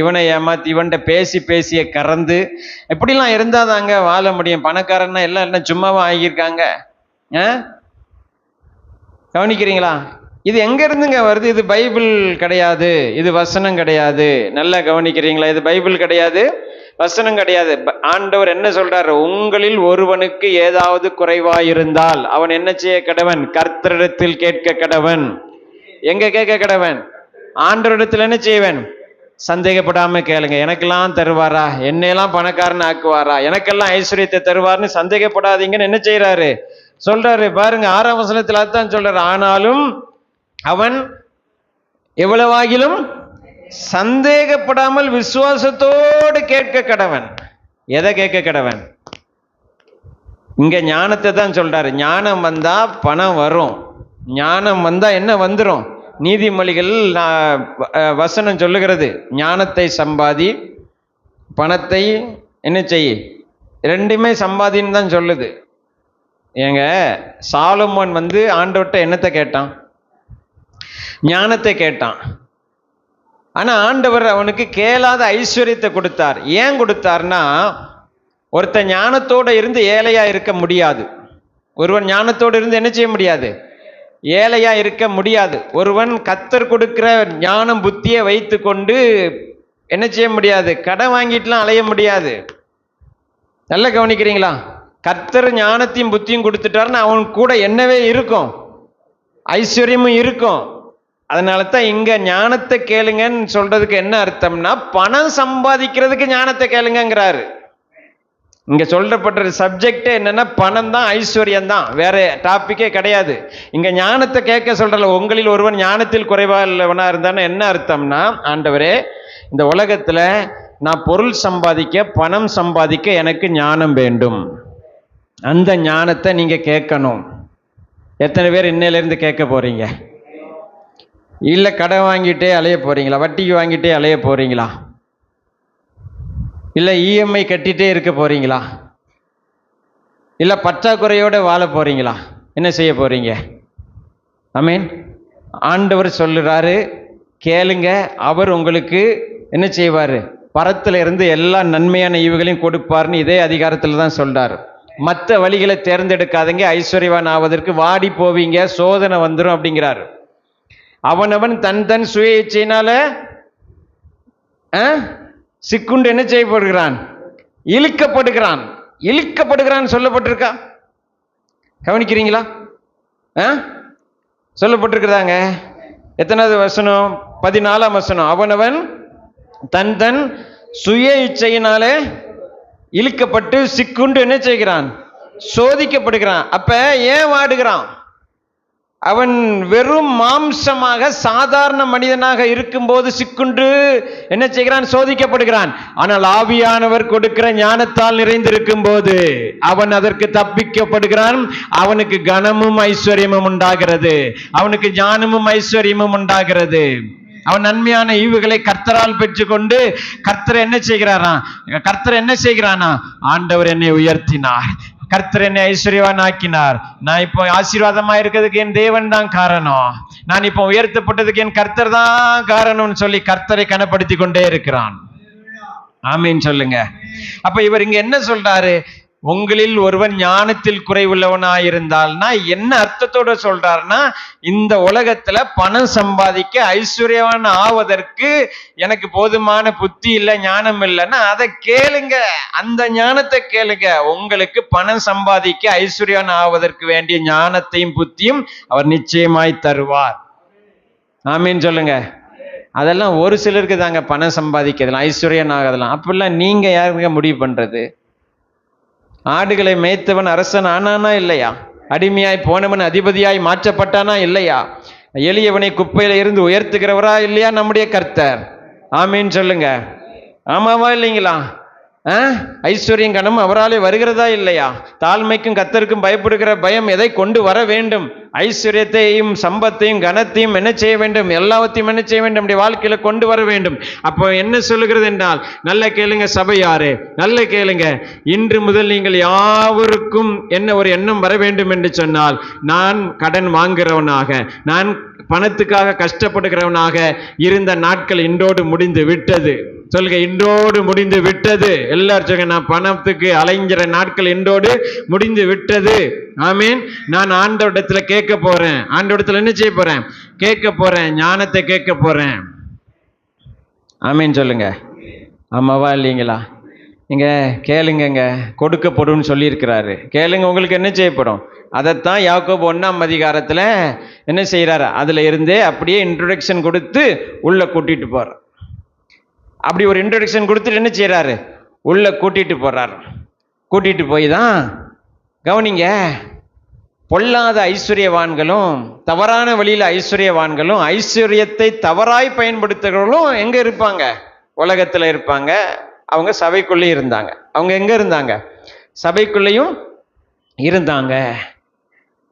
இவனை ஏமாற்றி இவன்கிட்ட பேசிய கறந்து எப்படிலாம் இருந்தால் தாங்க வாழ முடியும். பணக்காரன்னா எல்லாம் என்ன சும்மாவா ஆகியிருக்காங்க? கவனிக்கிறீங்களா? இது எங்க இருந்துங்க வருது? இது பைபிள் கிடையாது, இது வசனம் கிடையாது. நல்லா கவனிக்கிறீங்களா? இது பைபிள் கிடையாது, வசனம் கிடையாது. ஆண்டவர் என்ன சொல்றாரு? உங்களில் ஒருவனுக்கு ஏதாவது குறைவாயிருந்தால் அவன் என்ன செய்ய கடவன்? கர்த்தரிடத்தில் கேட்க கடவன். எங்க கேட்க கடவன்? ஆண்டவரிடத்தில். என்ன செய்வேன்? சந்தேகப்படாம கேளுங்க. எனக்கெல்லாம் தருவாரா? என்னையெல்லாம் பணக்காரன் ஆக்குவாரா? எனக்கெல்லாம் ஐஸ்வர்யத்தை தருவார்னு சந்தேகப்படாதீங்கன்னு என்ன செய்யறாரு? சொல்றாரு பாருங்க. 6ஆம் வசனத்துல தான் சொல்றாரு, ஆனாலும் அவன் எவ்வளவாகிலும் சந்தேகப்படாமல் விசுவாசத்தோடு கேட்க கடவன். எதை கேட்க கடவன்? இங்க ஞானத்தை தான் சொல்றாரு. ஞானம் வந்தா பணம் வரும். ஞானம் வந்தா என்ன வந்துடும்? நீதிமொழிகள் வசனம் சொல்லுகிறது, ஞானத்தை சம்பாதி, பணத்தை என்ன செய்ய, ரெண்டுமே சம்பாதின்னு தான் சொல்லுது. ஏங்க, சாலமோன் ஆண்டவர்கிட்ட என்னத்தை கேட்டான்? ஞானத்தை கேட்டான். ஆனா ஆண்டவர் அவனுக்கு கேளாத ஐஸ்வர்யத்தை கொடுத்தார். ஏன் கொடுத்தார்னா, ஒருத்தன் ஞானத்தோட இருந்து ஏழையா இருக்க முடியாது. ஒருவன் ஞானத்தோடு இருந்து என்ன செய்ய முடியாது? ஏழையா இருக்க முடியாது. ஒருவன் கர்த்தர் கொடுக்கிற ஞானம் புத்தியை வைத்து கொண்டு என்ன செய்ய முடியாது? கடன் வாங்கிட்டுலாம் அலைய முடியாது. நல்லா கவனிக்கிறீங்களா? கர்த்தர் ஞானத்தையும் புத்தியும் கொடுத்துட்டாருன்னா அவன் கூட என்னவே இருக்கும், ஐஸ்வர்யமும் இருக்கும். அதனால தான் இங்க ஞானத்தை கேளுங்கன்னு சொல்றதுக்கு என்ன அர்த்தம்னா, பணம் சம்பாதிக்கிறதுக்கு ஞானத்தை கேளுங்கிறாரு. இங்க சொல்லப்பட்ட சப்ஜெக்ட் என்னன்னா பணம் தான், ஐஸ்வர்யம் தான், வேற டாபிக்கே கிடையாது. இங்க ஞானத்தை கேட்க சொல்றல. உங்களில் ஒருவன் ஞானத்தில் குறைவானவனா இருந்தான்னு என்ன அர்த்தம்னா, ஆண்டவரே இந்த உலகத்துல நான் பொருள் சம்பாதிக்க, பணம் சம்பாதிக்க எனக்கு ஞானம் வேண்டும். அந்த ஞானத்தை நீங்க கேட்கணும். எத்தனை பேர் இன்னையிலிருந்து கேட்க போறீங்க? இல்லை கடன் வாங்கிட்டே அலைய போறீங்களா? வட்டிக்கு வாங்கிட்டே அலைய போறீங்களா? இல்லை இஎம்ஐ கட்டிகிட்டே இருக்க போறீங்களா? இல்லை பற்றாக்குறையோடு வாழ போறீங்களா? என்ன செய்ய போறீங்க? ஆமீன். ஆண்டவர் சொல்லுறாரு, கேளுங்க, அவர் உங்களுக்கு என்ன செய்வார்? பரத்தில் இருந்து எல்லா நன்மையான ஈவுகளையும் கொடுப்பார்னு இதே அதிகாரத்தில் தான் சொல்றாரு. மற்ற வழிகளை தேர்ந்தெடுக்காதீங்க, ஐஸ்வர்யவான் ஆவதற்கு வாடி போவீங்க, சோதனை வந்துடும் அப்படிங்கிறாரு. அவனவன் தன் தன் சுய இச்சையினால சிக்குண்டு என்ன செய்யப்படுகிறான்? இழுக்கப்படுகிறான். இழுக்கப்படுகிறான் சொல்லப்பட்டிருக்கா? கவனிக்கிறீங்களா? சொல்லப்பட்டிருக்கிறாங்க. எத்தனாவது வசனம்? 14ஆம் வசனம். அவனவன் தன் தன் சுய இச்சையினாலே இழுக்கப்பட்டு சிக்குண்டு என்ன செய்கிறான்? சோதிக்கப்படுகிறான். அப்ப ஏன் வாடுகிறான்? அவன் வெறும் மாம்சமாக சாதாரண மனிதனாக இருக்கும்போது சிக்குண்டு என்ன செய்கிறான்? சோதிக்கப்படுகிறான். ஆனால் ஆவியானவர் கொடுக்கிற ஞானத்தால் நிறைந்திருக்கும் போது அவன் அதற்கு தப்பிக்கப்படுகிறான். அவனுக்கு கனமும் ஐஸ்வர்யமும் உண்டாகிறது. அவனுக்கு ஞானமும் ஐஸ்வர்யமும் உண்டாகிறது. அவன் நன்மையான ஈவுகளை கர்த்தரால் பெற்றுக்கொண்டு கர்த்தர் என்ன செய்கிறானா? ஆண்டவர் என்னை உயர்த்தினார், கர்த்தர் என்னை ஐஸ்வர்யவான் ஆக்கினார், நான் இப்போ ஆசீர்வாதமா இருக்கிறதுக்கு என் தேவன் தான் காரணம், நான் இப்போ உயர்த்தப்பட்டதுக்கு என் கர்த்தர் தான் காரணம்னு சொல்லி கர்த்தரை கனப்படுத்தி கொண்டே இருக்கிறான். ஆமீன் சொல்லுங்க. அப்ப இவர் இங்க என்ன சொல்றாரு? உங்களில் ஒருவன் ஞானத்தில் குறைவுள்ளவனாயிருந்தால்னா என்ன அர்த்தத்தோட சொல்றாருன்னா, இந்த உலகத்துல பணம் சம்பாதிக்க, ஐஸ்வர்யவான் ஆவதற்கு எனக்கு போதுமான புத்தி இல்லை, ஞானம் இல்லைன்னா அதை கேளுங்க, அந்த ஞானத்தை கேளுங்க. உங்களுக்கு பணம் சம்பாதிக்க, ஐஸ்வர்யவான் ஆவதற்கு வேண்டிய ஞானத்தையும் புத்தியும் அவர் நிச்சயமாய் தருவார். ஆமீன் சொல்லுங்க. அதெல்லாம் ஒரு சிலருக்கு தாங்க பணம் சம்பாதிக்கிறதுலாம், ஐஸ்வர்யன் ஆகலாம். அப்படிலாம் நீங்க யாருங்க முடிவு பண்றது? ஆடுகளை மேய்த்தவன் அரசன் ஆனானா இல்லையா? அடிமையாய் போனவன் அதிபதியாய் மாற்றப்பட்டானா இல்லையா? எளியவனை குப்பையில இருந்து உயர்த்துகிறவரா இல்லையா நம்முடைய கர்த்தர்? ஆமீன் சொல்லுங்க. ஆமாவா இல்லைங்களா? ஐஸ்வர்யம் கனம் அவராலே வருகிறதா இல்லையா? தாழ்மைக்கும் கர்த்தருக்கும் பயப்படுகிற பயம் எதை கொண்டு வர வேண்டும்? ஐஸ்வர்யத்தையும் சம்பத்தையும் கனத்தையும் என்ன செய்ய வேண்டும்? எல்லாவற்றையும் என்ன செய்ய வேண்டும்? நம்முடைய வாழ்க்கையில கொண்டு வர வேண்டும். அப்போ என்ன சொல்லுகிறது என்றால், நல்ல கேளுங்க சபையாரே, நல்ல கேளுங்க. இன்று முதல் நீங்கள் யாவருக்கும் என்ன ஒரு எண்ணம் வர வேண்டும் என்று சொன்னால், நான் கடன் வாங்குறவனாக, நான் பணத்துக்காக கஷ்டப்படுகிறவனாக இருந்த நாட்கள் இன்றோடு முடிந்து விட்டது. சொல்லுங்க, இன்றோடு முடிந்து விட்டது. எல்லாரும் சொல்லுங்க, நான் பணத்துக்கு அலைஞ்சிற நாட்கள் இன்றோடு முடிந்து விட்டது. ஆமீன். நான் ஆண்டவரிடத்துல கேட்க போறேன். ஆண்டவரிடத்துல என்ன செய்ய போறேன்? கேட்க போறேன், ஞானத்தை கேட்க போறேன். ஆமீன் சொல்லுங்க. ஆமாவா இல்லைங்களா? நீங்க கேளுங்க, கொடுக்கப்படும் சொல்லி இருக்கிறாரு. கேளுங்க, உங்களுக்கு என்ன செய்யப்படும்? அதைத்தான் யாக்கோபு 1ஆம் அதிகாரத்துல என்ன செய்யறாரு? அதுல இருந்தே அப்படியே இன்ட்ரோடக்ஷன் கொடுத்து உள்ள கூட்டிட்டு போற. அப்படி ஒரு இன்ட்ரோடக்ஷன் கொடுத்துட்டு என்ன செய்யறாரு? உள்ள கூட்டிட்டு போறாரு. கூட்டிட்டு போய் தான் கவனிங்க, பொல்லாத ஐஸ்வர்யவான்களும் தவறான வழியில் ஐஸ்வர்யவான்களும் ஐஸ்வர்யத்தை தவறாய் பயன்படுத்துகிறவர்களும் எங்க இருப்பாங்க? உலகத்துல இருப்பாங்க. அவங்க சபைக்குள்ளே இருந்தாங்க. அவங்க எங்க இருந்தாங்க? சபைக்குள்ளேயும் இருந்தாங்க.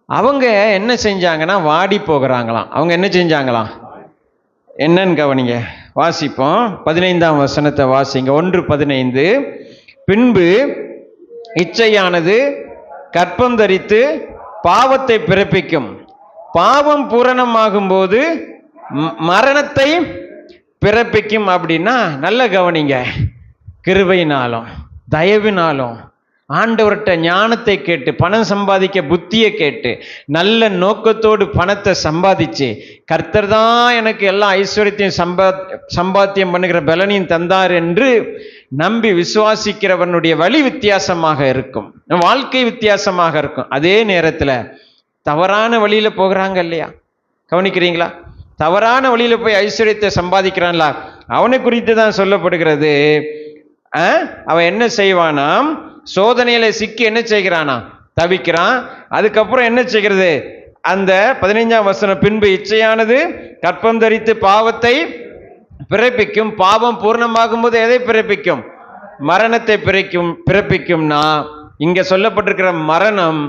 அவங்க என்ன செஞ்சாங்கன்னா வாடி போகிறாங்களாம். அவங்க என்ன செஞ்சாங்களாம்? என்னன்னு கவனிங்க, வாசிப்போம். 15ஆம் வசனத்தை வாசிங்க. 1:15. பின்பு இச்சையானது கற்பம் தரித்து பாவத்தை பிறப்பிக்கும், பாவம் பூரணமாகும் போது மரணத்தை பிறப்பிக்கும். அப்படின்னா நல்ல கவனிங்க, கிருபையினாலும் தயவினாலும் ஆண்டவர்கிட்ட ஞானத்தை கேட்டு பணம் சம்பாதிக்க புத்தியை கேட்டு நல்ல நோக்கத்தோடு பணத்தை சம்பாதிச்சு கர்த்தர் தான் எனக்கு எல்லா ஐஸ்வர்யத்தையும் சம்பாத்தியம் பண்ணுகிற பலனையும் தந்தார் என்று நம்பி விசுவாசிக்கிறவனுடைய வழி வித்தியாசமாக இருக்கும், வாழ்க்கை வித்தியாசமாக இருக்கும். அதே நேரத்தில் தவறான வழியில போகிறாங்க இல்லையா? கவனிக்கிறீங்களா? தவறான வழியில போய் ஐஸ்வர்யத்தை சம்பாதிக்கிறான்ல, அவனை குறித்து தான் சொல்லப்படுகிறது. அவன் என்ன செய்வானாம்? சோதனையில சிக்கி என்ன செய்கிறானா? தவிக்கிறான். அதுக்கப்புறம் என்ன செய்கிறது? அந்த 15ஆம் வசனம், பின்பு இச்சையானது கற்பம் தரித்து பாவத்தை பிறப்பிக்கும். பாவம் பூர்ணமாகும் போது எதை பிறப்பிக்கும்? மரணத்தை பிறப்பிக்கும்னா இங்க சொல்லப்பட்டிருக்கிற மரணம்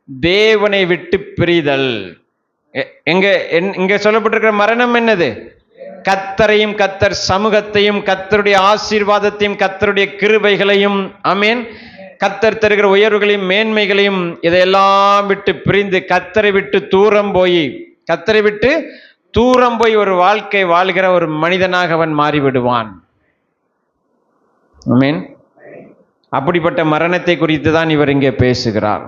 தேவனை விட்டு பிரிதல். இங்க சொல்லப்பட்டிருக்கிற மரணம் என்னது? கர்த்தரையும் கர்த்தர் சமூகத்தையும் கர்த்தருடைய ஆசீர்வாதத்தையும் கர்த்தருடைய கிருபைகளையும், ஆமென், கர்த்தர் தருகிற உயர்வுகளையும் மேன்மைகளையும் இதையெல்லாம் விட்டு பிரிந்து கர்த்தரை விட்டு தூரம் போய் ஒரு வாழ்க்கை வாழ்கிற ஒரு மனிதனாக அவன் மாறிவிடுவான். ஆமென். அப்படிப்பட்ட மரணத்தை குறித்து தான் இவர் இங்கே பேசுகிறார்.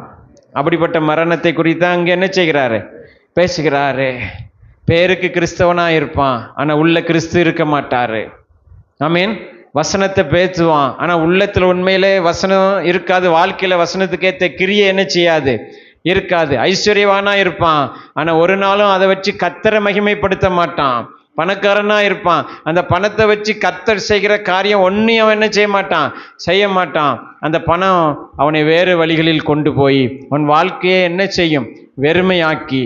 அப்படிப்பட்ட மரணத்தை குறித்து தான் அங்கே என்ன செய்கிறாரு? பேசுகிறாரு. பேருக்கு கிறிஸ்தவனா இருப்பான், ஆனா உள்ள கிறிஸ்து இருக்க மாட்டாரு. ஆமென். வசனத்தை பேசுவான், ஆனா உள்ளத்துல உண்மையிலே வசனம் இருக்காது. வாழ்க்கையில வசனத்துக்கு ஏற்ற கிரியை என்ன செய்யாது? இருக்காது. ஐஸ்வர்யவானா இருப்பான், ஆனா ஒரு நாளும் அதை வச்சு கர்த்தரை மகிமைப்படுத்த மாட்டான். பணக்காரனா இருப்பான், அந்த பணத்தை வச்சு கர்த்தர் செய்கிற காரியம் ஒன்றையும் அவன் என்ன செய்ய மாட்டான். அந்த பணம் அவனை வேறு வழிகளில் கொண்டு போய் அவன் வாழ்க்கையை என்ன செய்யும்? வெறுமையாக்கி.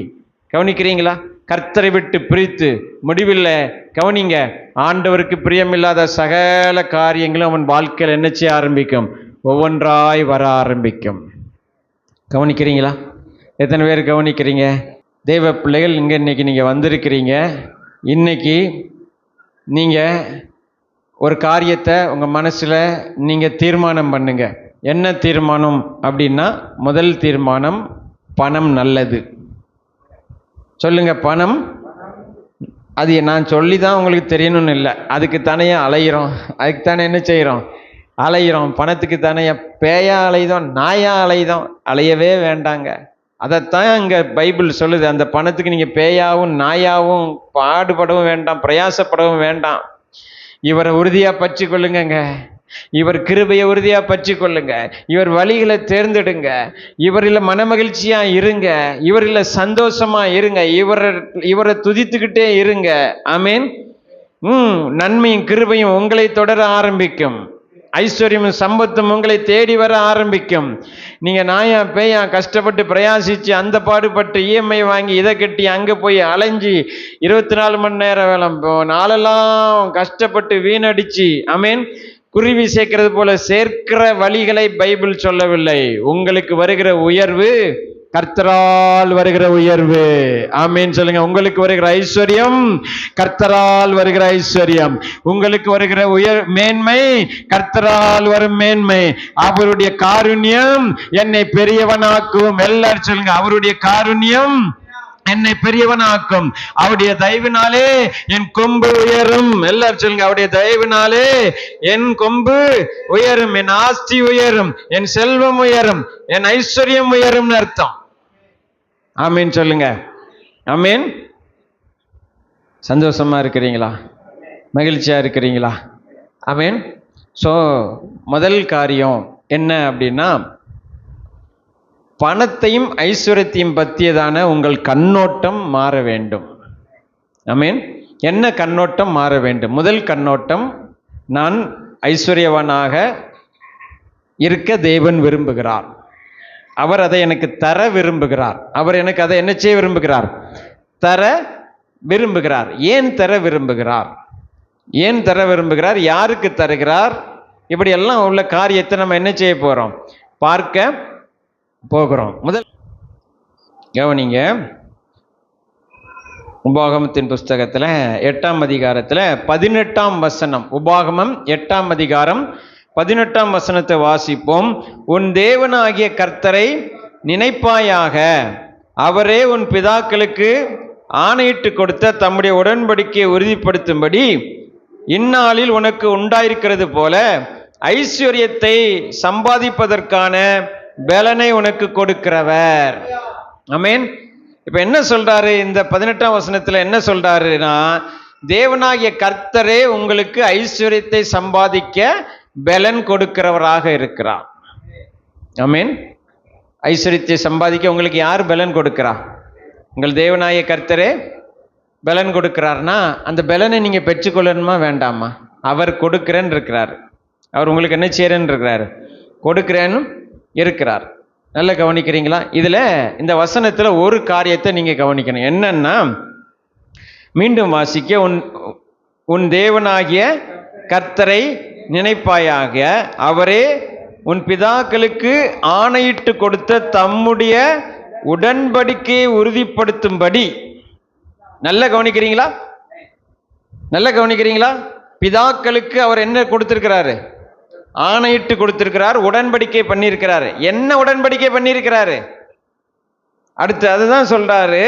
கவனிக்கிறீங்களா? கர்த்தரை விட்டு பிரித்து முடிவில் கவனிங்க, ஆண்டவருக்கு பிரியமில்லாத சகல காரியங்களும் அவன் வாழ்க்கையில் என்ன செய்ய ஆரம்பிக்கும்? ஒவ்வொன்றாய் வர ஆரம்பிக்கும். கவனிக்கிறீங்களா? எத்தனை பேர் கவனிக்கிறீங்க? தெய்வ பிள்ளைகள், இன்னைக்கு நீங்கள் வந்திருக்கிறீங்க. இன்னைக்கு நீங்கள் ஒரு காரியத்தை உங்கள் மனசில் நீங்கள் தீர்மானம் பண்ணுங்க. என்ன தீர்மானம் அப்படின்னா, முதல் தீர்மானம், பணம் நல்லது. சொல்லுங்க, பணம். அது நான் சொல்லி தான் உங்களுக்கு தெரியணும்னு இல்லை, அதுக்கு தானே அலையிறோம். அதுக்கு தானே என்ன செய்கிறோம்? அலையிறோம். பணத்துக்கு தானே பேயா அலைதோம், நாயா அலைதோம். அலையவே வேண்டாங்க. அதைத்தான் இங்கே பைபிள் சொல்லுது. அந்த பணத்துக்கு நீங்கள் பேயாவும் நாயாவும் பாடுபடவும் வேண்டாம், பிரயாசப்படவும் வேண்டாம். இவரை உறுதியாக பற்றி கொள்ளுங்க. இவர் கிருபையை உறுதியாக பற்றி கொள்ளுங்க. இவர் வழிகளை தேர்ந்தெடுங்க. இவரில் மனமகிழ்ச்சியா இருங்க. இவரில் சந்தோஷமா இருங்க. இவரை துதித்துக்கிட்டே இருங்க. ஆமேன். நன்மையும் கிருபையும் உங்களை தொடர ஆரம்பிக்கும். ஐஸ்வர்யமும் சம்பத்தும் உங்களை தேடி வர ஆரம்பிக்கும். நீங்க நாயா பேயா கஷ்டப்பட்டு பிரயாசிச்சு அந்த பாடுபட்டு இஎம்ஐ வாங்கி இதை கட்டி அங்கே போய் அலைஞ்சி 24 மணி நேரம் வேலை நாளெல்லாம் கஷ்டப்பட்டு வீணடிச்சு, ஆமேன், குருவி சேர்க்கிறது போல சேர்க்கிற வழிகளை பைபிள் சொல்லவில்லை. உங்களுக்கு வருகிற உயர்வு கர்த்தரால் வருகிற உயர்வு. ஆமேன் சொல்லுங்க. உங்களுக்கு வருகிற ஐஸ்வர்யம் கர்த்தரால் வருகிற ஐஸ்வர்யம். உங்களுக்கு வருகிற மேன்மை கர்த்தரால் வரும் மேன்மை. அவருடைய காருண்யம் என்னை பெரியவனாக்கும். எல்லாரும் சொல்லுங்க, அவருடைய காருண்யம் என்னை பெரியவனாக்கும். அவருடைய தயவினாலே என் கொம்பு உயரும். எல்லாரும் சொல்லுங்க, அவருடைய தயவினாலே என் கொம்பு உயரும், என் ஆஸ்தி உயரும், என் செல்வம் உயரும், என் ஐஸ்வர்யம் உயரும் அர்த்தம். ஆமீன் சொல்லுங்க. ஆமீன். சந்தோஷமா இருக்கிறீங்களா? மகிழ்ச்சியா இருக்கிறீங்களா? ஆமீன். ஸோ முதல் காரியம் என்ன அப்படின்னா, பணத்தையும் ஐஸ்வர்யத்தையும் பற்றியதான உங்கள் கண்ணோட்டம் மாற வேண்டும். ஆமீன். என்ன கண்ணோட்டம் மாற வேண்டும்? முதல் கண்ணோட்டம், நான் ஐஸ்வர்யவானாக இருக்க தேவன் விரும்புகிறார். அவர் அதை எனக்கு தர விரும்புகிறார். அவர் எனக்கு அதை என்ன செய்ய விரும்புகிறார்? தர விரும்புகிறார். ஏன் தர விரும்புகிறார்? ஏன் தர விரும்புகிறார்? யாருக்கு தருகிறார்? இப்படி எல்லாம் உள்ள காரியத்தை நம்ம என்ன செய்ய போறோம்? பார்க்க போகிறோம். முதல் கவனிங்க, உபாகமத்தின் புஸ்தகத்தில் 8ஆம் அதிகாரத்தில் 18ஆம் வசனம். உபாகமம் 8ஆம் அதிகாரம் 18ஆம் வசனத்தை வாசிப்போம். உன் தேவனாகிய கர்த்தரை நினைப்பாயாக, அவரே உன் பிதாக்களுக்கு ஆணையிட்டு கொடுத்த தம்முடைய உடன்படிக்கையை உறுதிப்படுத்தும்படி இந்நாளில் உனக்கு உண்டாயிருக்கிறது போல ஐஸ்வர்யத்தை சம்பாதிப்பதற்கான பலனை உனக்கு கொடுக்கிறவர். ஆமேன். இப்ப என்ன சொல்றாரு இந்த 18ஆம் வசனத்துல? என்ன சொல்றாருன்னா, தேவனாகிய கர்த்தரே உங்களுக்கு ஐஸ்வர்யத்தை சம்பாதிக்க பலன் கொடுக்கிறவராக இருக்கிறார். ஆமேன். ஐஸ்வர்யத்தை சம்பாதிக்க உங்களுக்கு யார் பலன் கொடுக்கிறா? உங்கள் தேவனாகிய கர்த்தரே பலன் கொடுக்கிறார்னா, அந்த பலனை நீங்க பெற்றுக்கொள்ளணுமா வேண்டாமா? அவர் கொடுக்கிறேன்னு இருக்கிறார். அவர் உங்களுக்கு என்ன செய்யறேன்னு இருக்கிறாரு? கொடுக்கிறேன்னு இருக்கிறார். நல்லா கவனிக்கிறீங்களா? இதுல இந்த வசனத்துல ஒரு காரியத்தை நீங்க கவனிக்கணும். என்னன்னா, மீண்டும் வாசிக்க, உன் தேவனாகிய கர்த்தரை நினைப்பாயாக. அவரே உன் பிதாக்களுக்கு ஆணையிட்டு கொடுத்த தம்முடைய உடன்படிக்கையை உறுதிப்படுத்தும்படி. நல்ல கவனிக்கிறீங்களா? நல்ல கவனிக்கிறீங்களா? பிதாக்களுக்கு அவர் என்ன கொடுத்திருக்கிறாரு? ஆணையிட்டு கொடுத்திருக்கிறார், உடன்படிக்கை பண்ணியிருக்கிறாரு. என்ன உடன்படிக்கை பண்ணியிருக்கிறாரு? அடுத்து அதுதான் சொல்றாரு,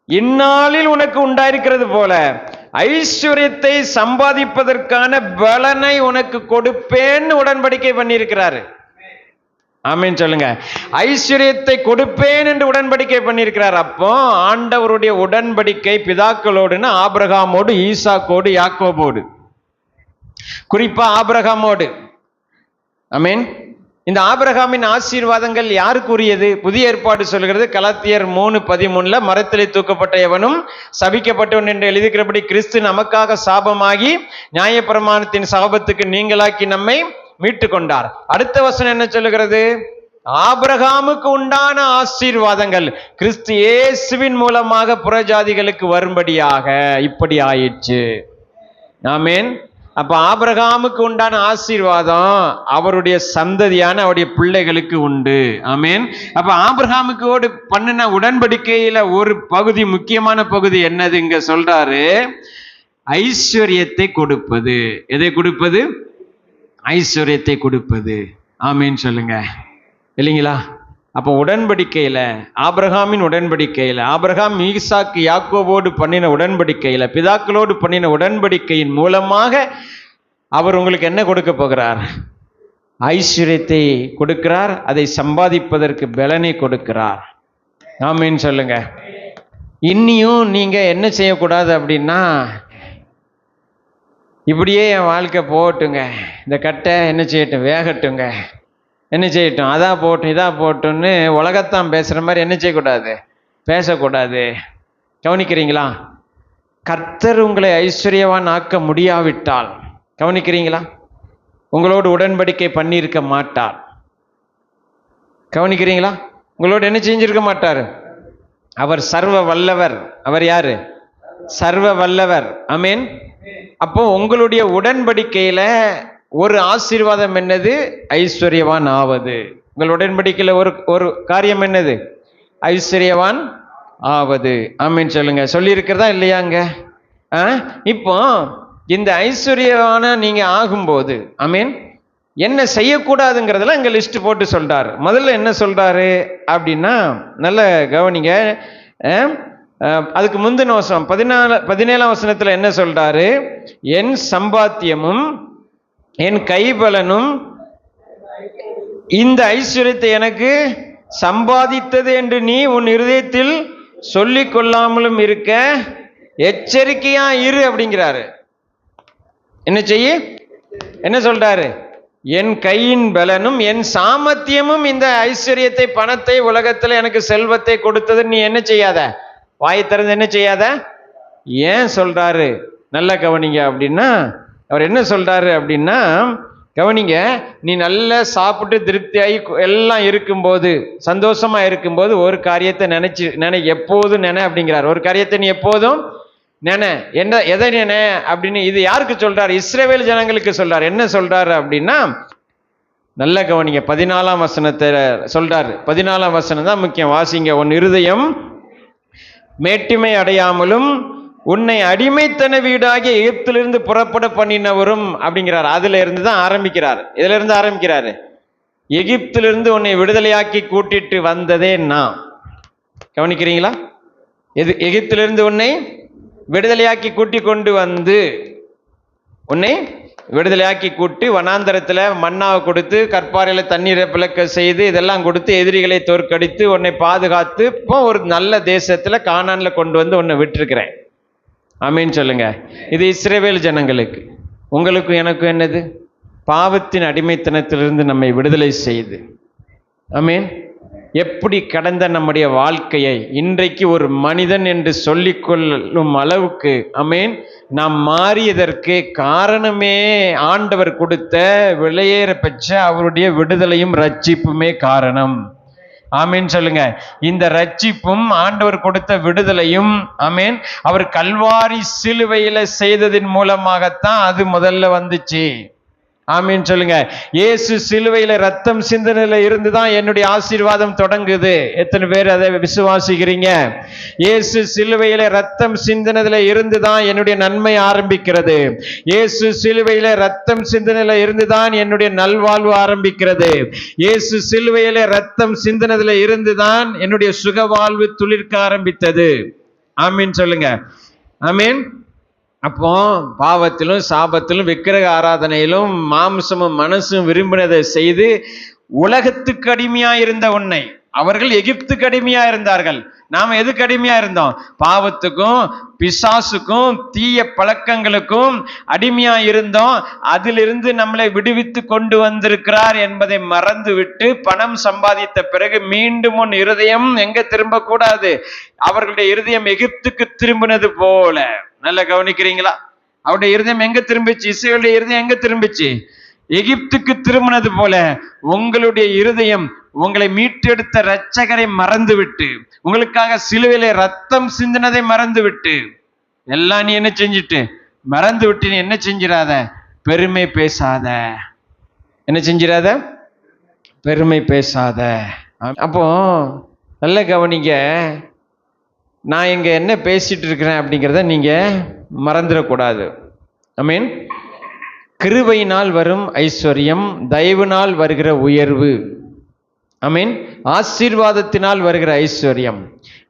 இந்நாளில் உனக்கு உண்டாயிருக்கிறது போல ஐஸ்வர்யத்தை சம்பாதிப்பதற்கான பலனை உனக்கு கொடுப்பேன்னு உடன்படிக்கை பண்ணியிருக்கிறாரு. ஆமென் சொல்லுங்க. ஐஸ்வர்யத்தை கொடுப்பேன் என்று உடன்படிக்கை பண்ணியிருக்கிறார். அப்போ ஆண்டவருடைய உடன்படிக்கை பிதாக்களோடுன்னு ஆபிரகாமோடு, ஈசாக்கோடு, யாக்கோபோடு, குறிப்பா ஆபிரகாமோடு. ஆமென். இந்த ஆபிரகாமின் ஆசீர்வாதங்கள் யாருக்குரியது? புதிய ஏற்பாடு சொல்கிறது, கலாத்தியர் 3:13, மரத்திலே தூக்கப்பட்ட எவனும் சபிக்கப்பட்டவன் என்று எழுதிக்கிறபடி கிறிஸ்து நமக்காக சாபமாகி நியாயப்பிரமாணத்தின் சாபத்துக்கு நீங்களாக்கி நம்மை மீட்டு கொண்டார். அடுத்த வசனம் என்ன சொல்லுகிறது? ஆபிரகாமுக்கு உண்டான ஆசீர்வாதங்கள் கிறிஸ்து இயேசுவின் மூலமாக புறஜாதிகளுக்கு வரும்படியாக இப்படி ஆயிற்று. ஆமென். அப்ப ஆபிரகாமுக்கு உண்டான ஆசீர்வாதம் அவருடைய சந்ததியான அவருடைய பிள்ளைகளுக்கு உண்டு. ஆமென். அப்ப ஆபிரகாமுக்கு பண்ணின உடன்படிக்கையில ஒரு பகுதி, முக்கியமான பகுதி என்னது இங்க சொல்றாரு? ஐஸ்வர்யத்தை கொடுப்பது. எதை கொடுப்பது? ஐஸ்வர்யத்தை கொடுப்பது. ஆமென் சொல்லுங்க, இல்லைங்களா? அப்போ உடன்படிக்கையில, ஆபிரகாமின் உடன்படிக்கையில, ஆபிரகாம் ஈசாக்கு யாக்கோபோடு பண்ணின உடன்படிக்கையில, பிதாக்களோடு பண்ணின உடன்படிக்கையின் மூலமாக அவர் உங்களுக்கு என்ன கொடுக்க போகிறார்? ஐஸ்வர்யத்தை கொடுக்கிறார். அதை சம்பாதிப்பதற்கு பலனை கொடுக்கிறார். ஆமென் சொல்லுங்க. இன்னியும் நீங்க என்ன செய்யக்கூடாது அப்படின்னா, இப்படியே என் வாழ்க்கை போகட்டுங்க, இந்த கட்டை என்ன செய்யட்டும், வேகட்டுங்க, என்ன செய்யட்டும், அதான் போட்டும் இதா போட்டும்னு உலகத்தான் பேசுகிற மாதிரி என்ன செய்யக்கூடாது, பேசக்கூடாது. கவனிக்கிறீங்களா? கர்த்தர் உங்களை ஐஸ்வர்யவான் ஆக்க முடியாவிட்டால், கவனிக்கிறீங்களா, உங்களோடு உடன்படிக்கை பண்ணியிருக்க மாட்டார். கவனிக்கிறீங்களா? உங்களோடு என்ன செஞ்சிருக்க மாட்டார். அவர் சர்வ வல்லவர். அவர் யாரு? சர்வ வல்லவர். ஆமென். அப்போ உங்களுடைய உடன்படிக்கையில ஒரு ஆசீர்வாதம் என்னது? ஐஸ்வர்யவான் ஆவது. உங்கள் உடன்படிக்கையில ஒரு காரியம் என்னது? ஐஸ்வர்யவான் ஆவது. ஆமென் சொல்லுங்க. சொல்லி இருக்கிறதா இல்லையாங்க? இப்போ இந்த ஐஸ்வர்யவான நீங்க ஆகும்போது, ஆமென், என்ன செய்யக்கூடாதுங்கிறதெல்லாம் இங்க லிஸ்ட் போட்டு சொல்றாரு. முதல்ல என்ன சொல்றாரு அப்படின்னா, நல்ல கவனிங்க. அதுக்கு முந்தின வசனம் 17ஆம் வசனத்துல என்ன சொல்றாரு? என் சம்பாத்தியமும் என் கைபலனும் இந்த ஐஸ்வர்யத்தை எனக்கு சம்பாதித்தது என்று நீ உன் இருதயத்தில் சொல்லிக் கொள்ளாமலும் இருக்க எச்சரிக்கையா இரு அப்படிங்கிறாரு. என்ன செய்ய? என்ன சொல்றாரு? என் கையின் பலனும் என் சாமர்த்தியமும் இந்த ஐஸ்வர்யத்தை, பணத்தை, உலகத்துல எனக்கு செல்வத்தை கொடுத்தது நீ என்ன செய்யாத, வாய் திறந்து என்ன செய்யாத. ஏன் சொல்றாரு? நல்ல கவனிங்க. அப்படின்னா அவர் என்ன சொல்றாரு அப்படின்னா, கவனிங்க, நீ நல்லா சாப்பிட்டு திருப்தியாகி எல்லாம் இருக்கும்போது, சந்தோஷமா இருக்கும்போது ஒரு காரியத்தை எப்போதும் நினை அப்படிங்கிறார். ஒரு காரியத்தை நீ எப்போதும் நினை. என்ன, எதை நினை அப்படின்னு இது யாருக்கு சொல்றாரு? இஸ்ரவேல் ஜனங்களுக்கு சொல்றாரு. என்ன சொல்றாரு அப்படின்னா, நல்ல கவனிங்க, 14ஆம் வசனத்தை சொல்றாரு. 14ஆம் வசனம் தான் முக்கியம். வாசிங்க. உன் இருதயம் மேட்டிமை அடையாமலும் உன்னை அடிமைத்தன வீடாகிய எகிப்திலிருந்து புறப்பட பண்ணினவரும் அப்படிங்கிறார். அதுல இருந்து தான் ஆரம்பிக்கிறார். இதுல இருந்து ஆரம்பிக்கிறாரு. எகிப்திலிருந்து உன்னை விடுதலையாக்கி கூட்டிட்டு வந்ததே நான். கவனிக்கிறீங்களா? எகிப்திலிருந்து உன்னை விடுதலையாக்கி கூட்டி கொண்டு வந்து, உன்னை விடுதலையாக்கி கூட்டி வனாந்தரத்துல மன்னாவை கொடுத்து, கற்பாறையில தண்ணீரை பிளக்க செய்து, இதெல்லாம் கொடுத்து எதிரிகளை தோற்கடித்து உன்னை பாதுகாத்து இப்போ ஒரு நல்ல தேசத்துல கானான்ல கொண்டு வந்து உன்னை விட்டுருக்கிறேன். ஆமீன் சொல்லுங்க. இது இஸ்ரவேல் ஜனங்களுக்கு. உங்களுக்கும் எனக்கும் என்னது? பாவத்தின் அடிமைத்தனத்திலிருந்து நம்மை விடுதலை செய்து, ஆமீன், எப்படி கடந்த நம்முடைய வாழ்க்கையை இன்றைக்கு ஒரு மனிதன் என்று சொல்லிக்கொள்ளும் அளவுக்கு, ஆமீன், நாம் மாறியதற்கு காரணமே ஆண்டவர் கொடுத்த விலையேற பெற்ற அவருடைய விடுதலையும் ரட்சிப்புமே காரணம். ஆமீன் சொல்லுங்க. இந்த ரட்சிப்பும் ஆண்டவர் கொடுத்த விடுதலையும், ஆமீன், அவர் கல்வாரி சிலுவையில செய்ததின் மூலமாகத்தான் அது முதல்ல வந்துச்சு. ஆமீன் சொல்லுங்க. இயேசு சிலுவையில ரத்தம் சிந்தனையில இருந்துதான் என்னுடைய ஆசீர்வாதம் தொடங்குது. எத்தனை பேர் அதை விசுவாசிக்கிறீங்க? இயேசு சிலுவையில ரத்தம் சிந்தனையில இருந்துதான் என்னுடைய நன்மை ஆரம்பிக்கிறது. இயேசு சிலுவையில ரத்தம் சிந்தனையில இருந்துதான் என்னுடைய நல்வாழ்வு ஆரம்பிக்கிறது. இயேசு சிலுவையில ரத்தம் சிந்தனையில இருந்துதான் என்னுடைய சுகவாழ்வு துளிர்க்க ஆரம்பித்தது. ஆமீன் சொல்லுங்க. ஆமீன். அப்போ பாவத்திலும் சாபத்திலும் விக்கிரக ஆராதனையிலும் மாம்சமும் மனசும் விரும்பினதை செய்து உலகத்துக்கு அடிமையா இருந்த உன்னை, அவர்கள் எகிப்துக்கு அடிமையா இருந்தார்கள். நாம எதுக்கு அடிமையா இருந்தோம்? பாவத்துக்கும் பிசாசுக்கும் தீய பழக்கங்களுக்கும் அடிமையா இருந்தோம். அதிலிருந்து நம்மளை விடுவித்து கொண்டு வந்திருக்கிறார் என்பதை மறந்து விட்டு பணம் சம்பாதித்த பிறகு மீண்டும் உன் இருதயம் எங்க திரும்ப கூடாது? அவர்களுடைய இருதயம் எகிப்துக்கு திரும்பினது போல. நல்லா கவனிக்கிறீங்களா? அவருடைய இருதயம் எங்க திரும்பிச்சு? இஸ்ரவேலுடைய இருதயம் எங்க திரும்பிச்சு? எகிப்துக்கு திரும்பினது போல உங்களுடைய இருதயம் உங்களை மீட்டெடுத்த இரட்சகரை மறந்துவிட்டு, உங்களுக்காக சிலுவையிலே ரத்தம் சிந்தினதை மறந்துவிட்டு, எல்லாம் நீ என்ன செஞ்சுட்டு மறந்து விட்டு நீ என்ன செஞ்சிடாத? பெருமை பேசாத. என்ன செஞ்சிடாத? பெருமை பேசாத. அப்போ நல்ல கவனிங்க. நான் இங்க என்ன பேசிட்டு இருக்கிறேன் அப்படிங்கிறத நீங்க மறந்துடக்கூடாது. ஆமீன். கிருபையினால் வரும் ஐஸ்வர்யம், தயவினால் வருகிற உயர்வு. ஆமீன். ஆசீர்வாதத்தினால் வருகிற ஐஸ்வர்யம்.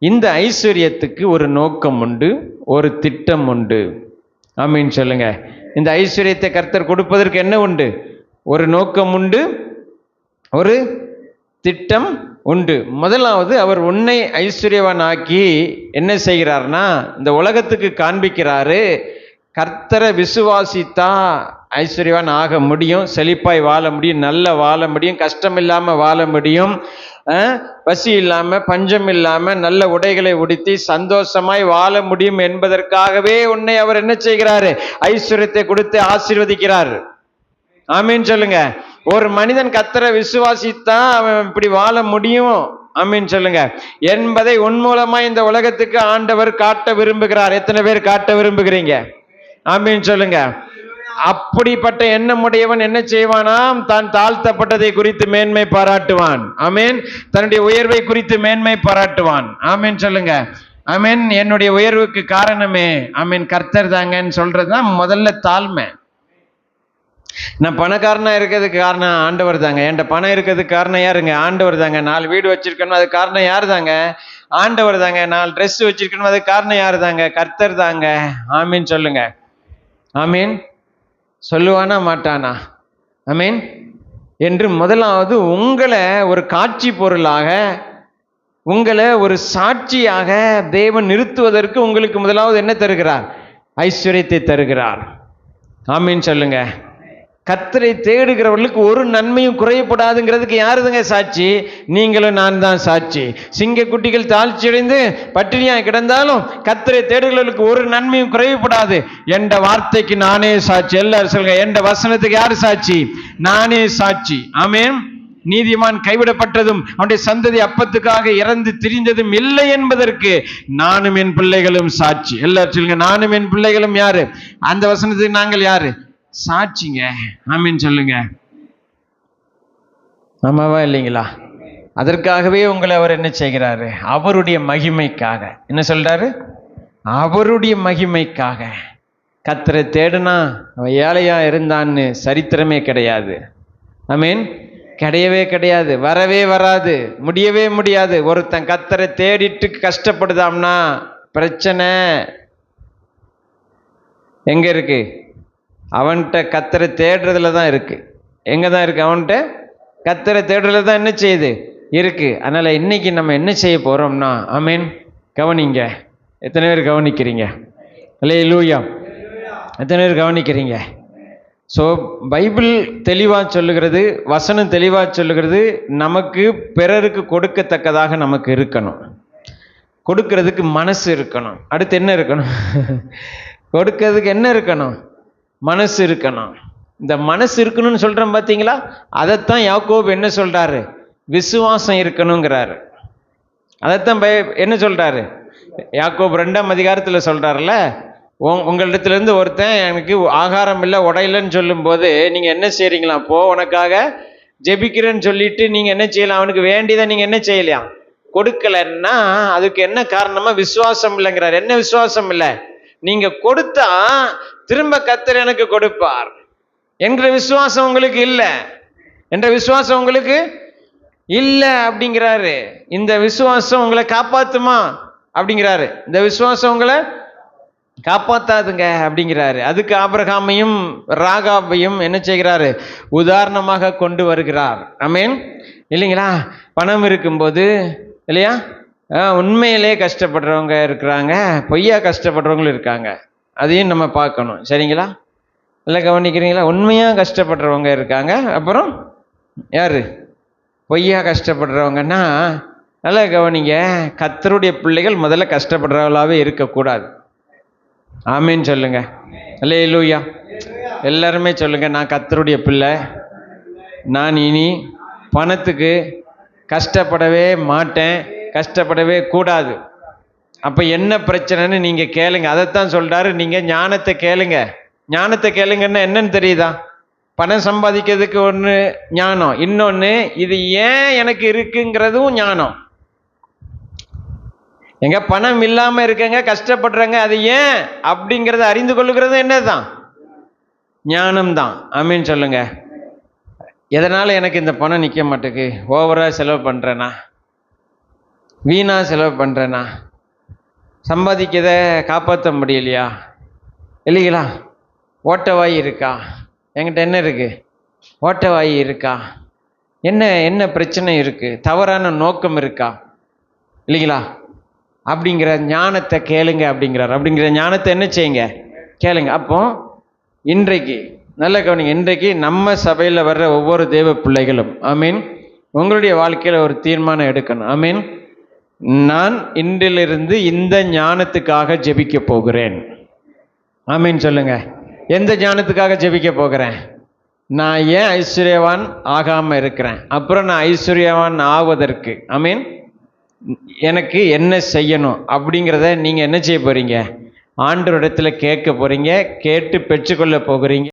இந்த ஐஸ்வர்யத்துக்கு ஒரு நோக்கம் உண்டு, ஒரு திட்டம் உண்டு. ஆமீன் சொல்லுங்க. இந்த ஐஸ்வர்யத்தை கர்த்தர் கொடுப்பதற்கு என்ன உண்டு? ஒரு நோக்கம் உண்டு, ஒரு திட்டம் உண்டு. முதலாவது, அவர் உன்னை ஐஸ்வர்யவான் ஆக்கி என்ன செய்கிறார்னா, இந்த உலகத்துக்கு காண்பிக்கிறாரு, கர்த்தரை விசுவாசித்தா ஐஸ்வர்யவான் ஆக முடியும், செழிப்பாய் வாழ முடியும், நல்ல வாழ முடியும், கஷ்டம் இல்லாம வாழ முடியும், பசி இல்லாம பஞ்சம் இல்லாம நல்ல உடைகளை உடுத்தி சந்தோஷமாய் வாழ முடியும் என்பதற்காகவே உன்னை அவர் என்ன செய்கிறாரு? ஐஸ்வர்யத்தை கொடுத்து ஆசீர்வதிக்கிறார். ஆமீன் சொல்லுங்க. ஒரு மனிதன் கர்த்தரை விசுவாசித்தா அவன் இப்படி வாழ முடியும், ஆமீன் சொல்லுங்க, என்பதை உன் மூலமா இந்த உலகத்துக்கு ஆண்டவர் காட்ட விரும்புகிறார். எத்தனை பேர் காட்ட விரும்புகிறீங்க? ஆமீன் சொல்லுங்க. அப்படிப்பட்ட எண்ணமுடையவன் என்ன செய்வானாம்? தான் தாழ்த்தப்பட்டதை குறித்து மேன்மை பாராட்டுவான். ஆமீன். தன்னுடைய உயர்வை குறித்து மேன்மை பாராட்டுவான். ஆமீன் சொல்லுங்க. ஆமீன். என்னுடைய உயர்வுக்கு காரணமே ஆமீன் கர்த்தர் தாங்கன்னு சொல்றதுதான் முதல்ல தாழ்மை. நான் பணக்காரனா இருக்கிறதுக்கு காரணம் ஆண்டவர் தாங்க. என்கிட்ட பணம் இருக்கிறதுக்கு காரணம் யாருங்க? ஆண்டவர் தாங்க. 4 வீடு வச்சிருக்கணும், அது காரணம் யாரு தாங்க? ஆண்டவர் தாங்க. 4 ட்ரெஸ் வச்சிருக்கணும், அது காரணம் யாரு தாங்க? கர்த்தர் தாங்க. ஆமீன் சொல்லுங்க. ஆமீன். சொல்லுவானா மாட்டானா? ஆமீன். என்று முதலாவது உங்களை ஒரு காட்சி பொருளாக, உங்களை ஒரு சாட்சியாக தேவன் நிறுத்துவதற்கு உங்களுக்கு முதலாவது என்ன தருகிறார்? ஐஸ்வர்யத்தை தருகிறார். ஆமீன் சொல்லுங்க. கர்த்தரை தேடுகிறவர்களுக்கு ஒரு நன்மையும் குறையப்படாதுங்கிறதுக்கு யாருதுங்க சாட்சி? நீங்களும் நான் தான் சாட்சி. சிங்கக்குட்டிகள் தாழ்ச்சி அடைந்து பட்டினியா கிடந்தாலும் கர்த்தரை தேடுகிறவர்களுக்கு ஒரு நன்மையும் குறையப்படாது என்ற வார்த்தைக்கு நானே சாட்சி. எல்லாரும் சொல்லுங்க, என்ற வசனத்துக்கு யாரு சாட்சி? நானே சாட்சி. ஆமென். நீதிமான் கைவிடப்பட்டதும் அவனுடைய சந்ததி அப்பத்துக்காக இறந்து திரிந்ததும் இல்லை என்பதற்கு நானும் என் பிள்ளைகளும் சாட்சி. எல்லாரும் சொல்லுங்க, நானும் என் பிள்ளைகளும் யாரு? அந்த வசனத்துக்கு நாங்கள் யாரு? சாட்சிங்க. ஆமீன் சொல்லுங்க. ஆமாவா இல்லைங்களா? அதற்காகவே உங்களை அவர் என்ன செய்கிறாரு? அவருடைய மகிமைக்காக. என்ன சொல்றாரு? அவருடைய மகிமைக்காக. கர்த்தரை தேடுனா அவன் ஏழையா இருந்தான்னு சரித்திரமே கிடையாது. ஆமீன். கிடையவே கிடையாது, வரவே வராது, முடியவே முடியாது. ஒருத்தன் கர்த்தரை தேடிட்டு கஷ்டப்படுதாம்னா பிரச்சனை எங்க இருக்கு? அவன்கிட்ட கர்த்தரை தேடுறதுல தான் இருக்கு. எங்க தான் இருக்கு? அவன்கிட்ட கர்த்தரை தேடுறதுல தான் என்ன செய்யுது? இருக்கு. அதனால இன்னைக்கு நம்ம என்ன செய்ய போறோம்னா, ஆமீன், கவனிங்க. எத்தனை பேர் கவனிக்கிறீங்க? அல்லேலூயா. எத்தனை பேர் கவனிக்கிறீங்க? ஸோ பைபிள் தெளிவாக சொல்லுகிறது, வசனம் தெளிவாக சொல்லுகிறது, நமக்கு பிறருக்கு கொடுக்கத்தக்கதாக நமக்கு இருக்கணும், கொடுக்கறதுக்கு மனசு இருக்கணும். அடுத்து என்ன இருக்கணும்? கொடுக்கறதுக்கு என்ன இருக்கணும்? மனசு இருக்கணும். இந்த மனசு இருக்கணும்னு சொல்றோம் பார்த்தீங்களா? அதைத்தான் யாக்கோபு என்ன சொல்றாரு? விசுவாசம் இருக்கணுங்கிறாரு. அதைத்தான் என்ன சொல்றாரு? யாக்கோபு 2ஆம் அதிகாரத்தில் சொல்றாருல, உங்களிடத்திலிருந்து ஒருத்தன் எனக்கு ஆகாரம் இல்லை உடையிலன்னு சொல்லும்போது நீங்கள் என்ன செய்றீங்களா? போ, உனக்காக ஜெபிக்கிறேன்னு சொல்லிட்டு நீங்கள் என்ன செய்யலாம்? அவனுக்கு வேண்டியதை நீங்கள் என்ன செய்யலாம்? கொடுக்கலன்னா அதுக்கு என்ன காரணமா? விசுவாசம் இல்லைங்கிறார். என்ன விசுவாசம் இல்லை? நீங்க கொடுத்தா திரும்ப கர்த்தர் எனக்கு கொடுப்பார் என்கிற விசுவாசம் உங்களுக்கு இல்லை, என்ற விசுவாசம் உங்களுக்கு இல்லை அப்படிங்கிறாரு. இந்த விசுவாசம் உங்களை காப்பாத்துமா அப்படிங்கிறாரு. இந்த விசுவாசம் உங்களை காப்பாத்தாதுங்க அப்படிங்கிறாரு. அதுக்கு ஆபிரகாமையும் ராகாபையும் என்ன செய்கிறாரு? உதாரணமாக கொண்டு வருகிறார். ஆமென். இல்லைங்களா? பணம் இருக்கும்போது இல்லையா, உண்மையிலே கஷ்டப்படுறவங்க இருக்கிறாங்க, பொய்யா கஷ்டப்படுறவங்களும் இருக்காங்க. அதையும் நம்ம பார்க்கணும். சரிங்களா? இல்லை கவனிக்கிறீங்களா? உண்மையாக கஷ்டப்படுறவங்க இருக்காங்க, அப்புறம் யாரு பொய்யா கஷ்டப்படுறவங்கன்னா நல்லா கவனிங்க. கர்த்தருடைய பிள்ளைகள் முதல்ல கஷ்டப்படுறவளாவே இருக்கக்கூடாது. ஆமீன் சொல்லுங்க. அல்லேலூயா. எல்லாருமே சொல்லுங்க, நான் கர்த்தருடைய பிள்ளை, நான் இனி பணத்துக்கு கஷ்டப்படவே மாட்டேன், கஷ்டப்படவே கூடாது. அப்போ என்ன பிரச்சனைன்னு நீங்கள் கேளுங்க. அதைத்தான் சொல்கிறாரு, நீங்கள் ஞானத்தை கேளுங்க. ஞானத்தை கேளுங்கன்னா என்னன்னு தெரியுதா? பணம் சம்பாதிக்கிறதுக்கு ஒன்று ஞானம், இன்னொன்று இது ஏன் எனக்கு இருக்குங்கிறதும் ஞானம். எங்க பணம் இல்லாமல் இருக்கங்க, கஷ்டப்படுறங்க, அது ஏன் அப்படிங்கிறத அறிந்து கொள்ளுகிறது என்னதான்? ஞானம்தான். ஆமீன் சொல்லுங்க. எதனால் எனக்கு இந்த பணம் நிற்க மாட்டேக்கு? ஓவராக செலவு பண்ணுறேனா, வீணாக செலவு பண்ணுறேனா, சம்பாதிக்கிறத காப்பாற்ற முடியலையா, இல்லைங்களா? ஓட்டவாய் இருக்கா? என்கிட்ட என்ன இருக்குது? ஓட்டவாய் இருக்கா? என்ன பிரச்சனை இருக்குது? தவறான நோக்கம் இருக்கா? இல்லைங்களா? அப்படிங்கிற ஞானத்தை கேளுங்க அப்படிங்கிறார். அப்படிங்கிற ஞானத்தை என்ன செய்யுங்க? கேளுங்க. அப்போ இன்றைக்கு நல்ல கவனிங்க, இன்றைக்கு நம்ம சபையில் வர்ற ஒவ்வொரு தேவ பிள்ளைகளும் ஆமீன் உங்களுடைய வாழ்க்கையில் ஒரு தீர்மானம் எடுக்கணும். ஆமீன். நான் இன்றிலிருந்து இந்த ஞானத்துக்காக ஜெபிக்க போகிறேன். ஆமீன் சொல்லுங்க. எந்த ஞானத்துக்காக ஜெபிக்க போகிறேன்? நான் ஏன் ஐஸ்வர்யவான் ஆகாமல் இருக்கிறேன், அப்புறம் நான் ஐஸ்வர்யவான் ஆவதற்கு ஆமீன் எனக்கு என்ன செய்யணும் அப்படிங்கிறத நீங்கள் என்ன செய்ய போகிறீங்க? ஆண்டவரிடத்தில் கேட்க போகிறீங்க, கேட்டு பெற்றுக்கொள்ள போகிறீங்க.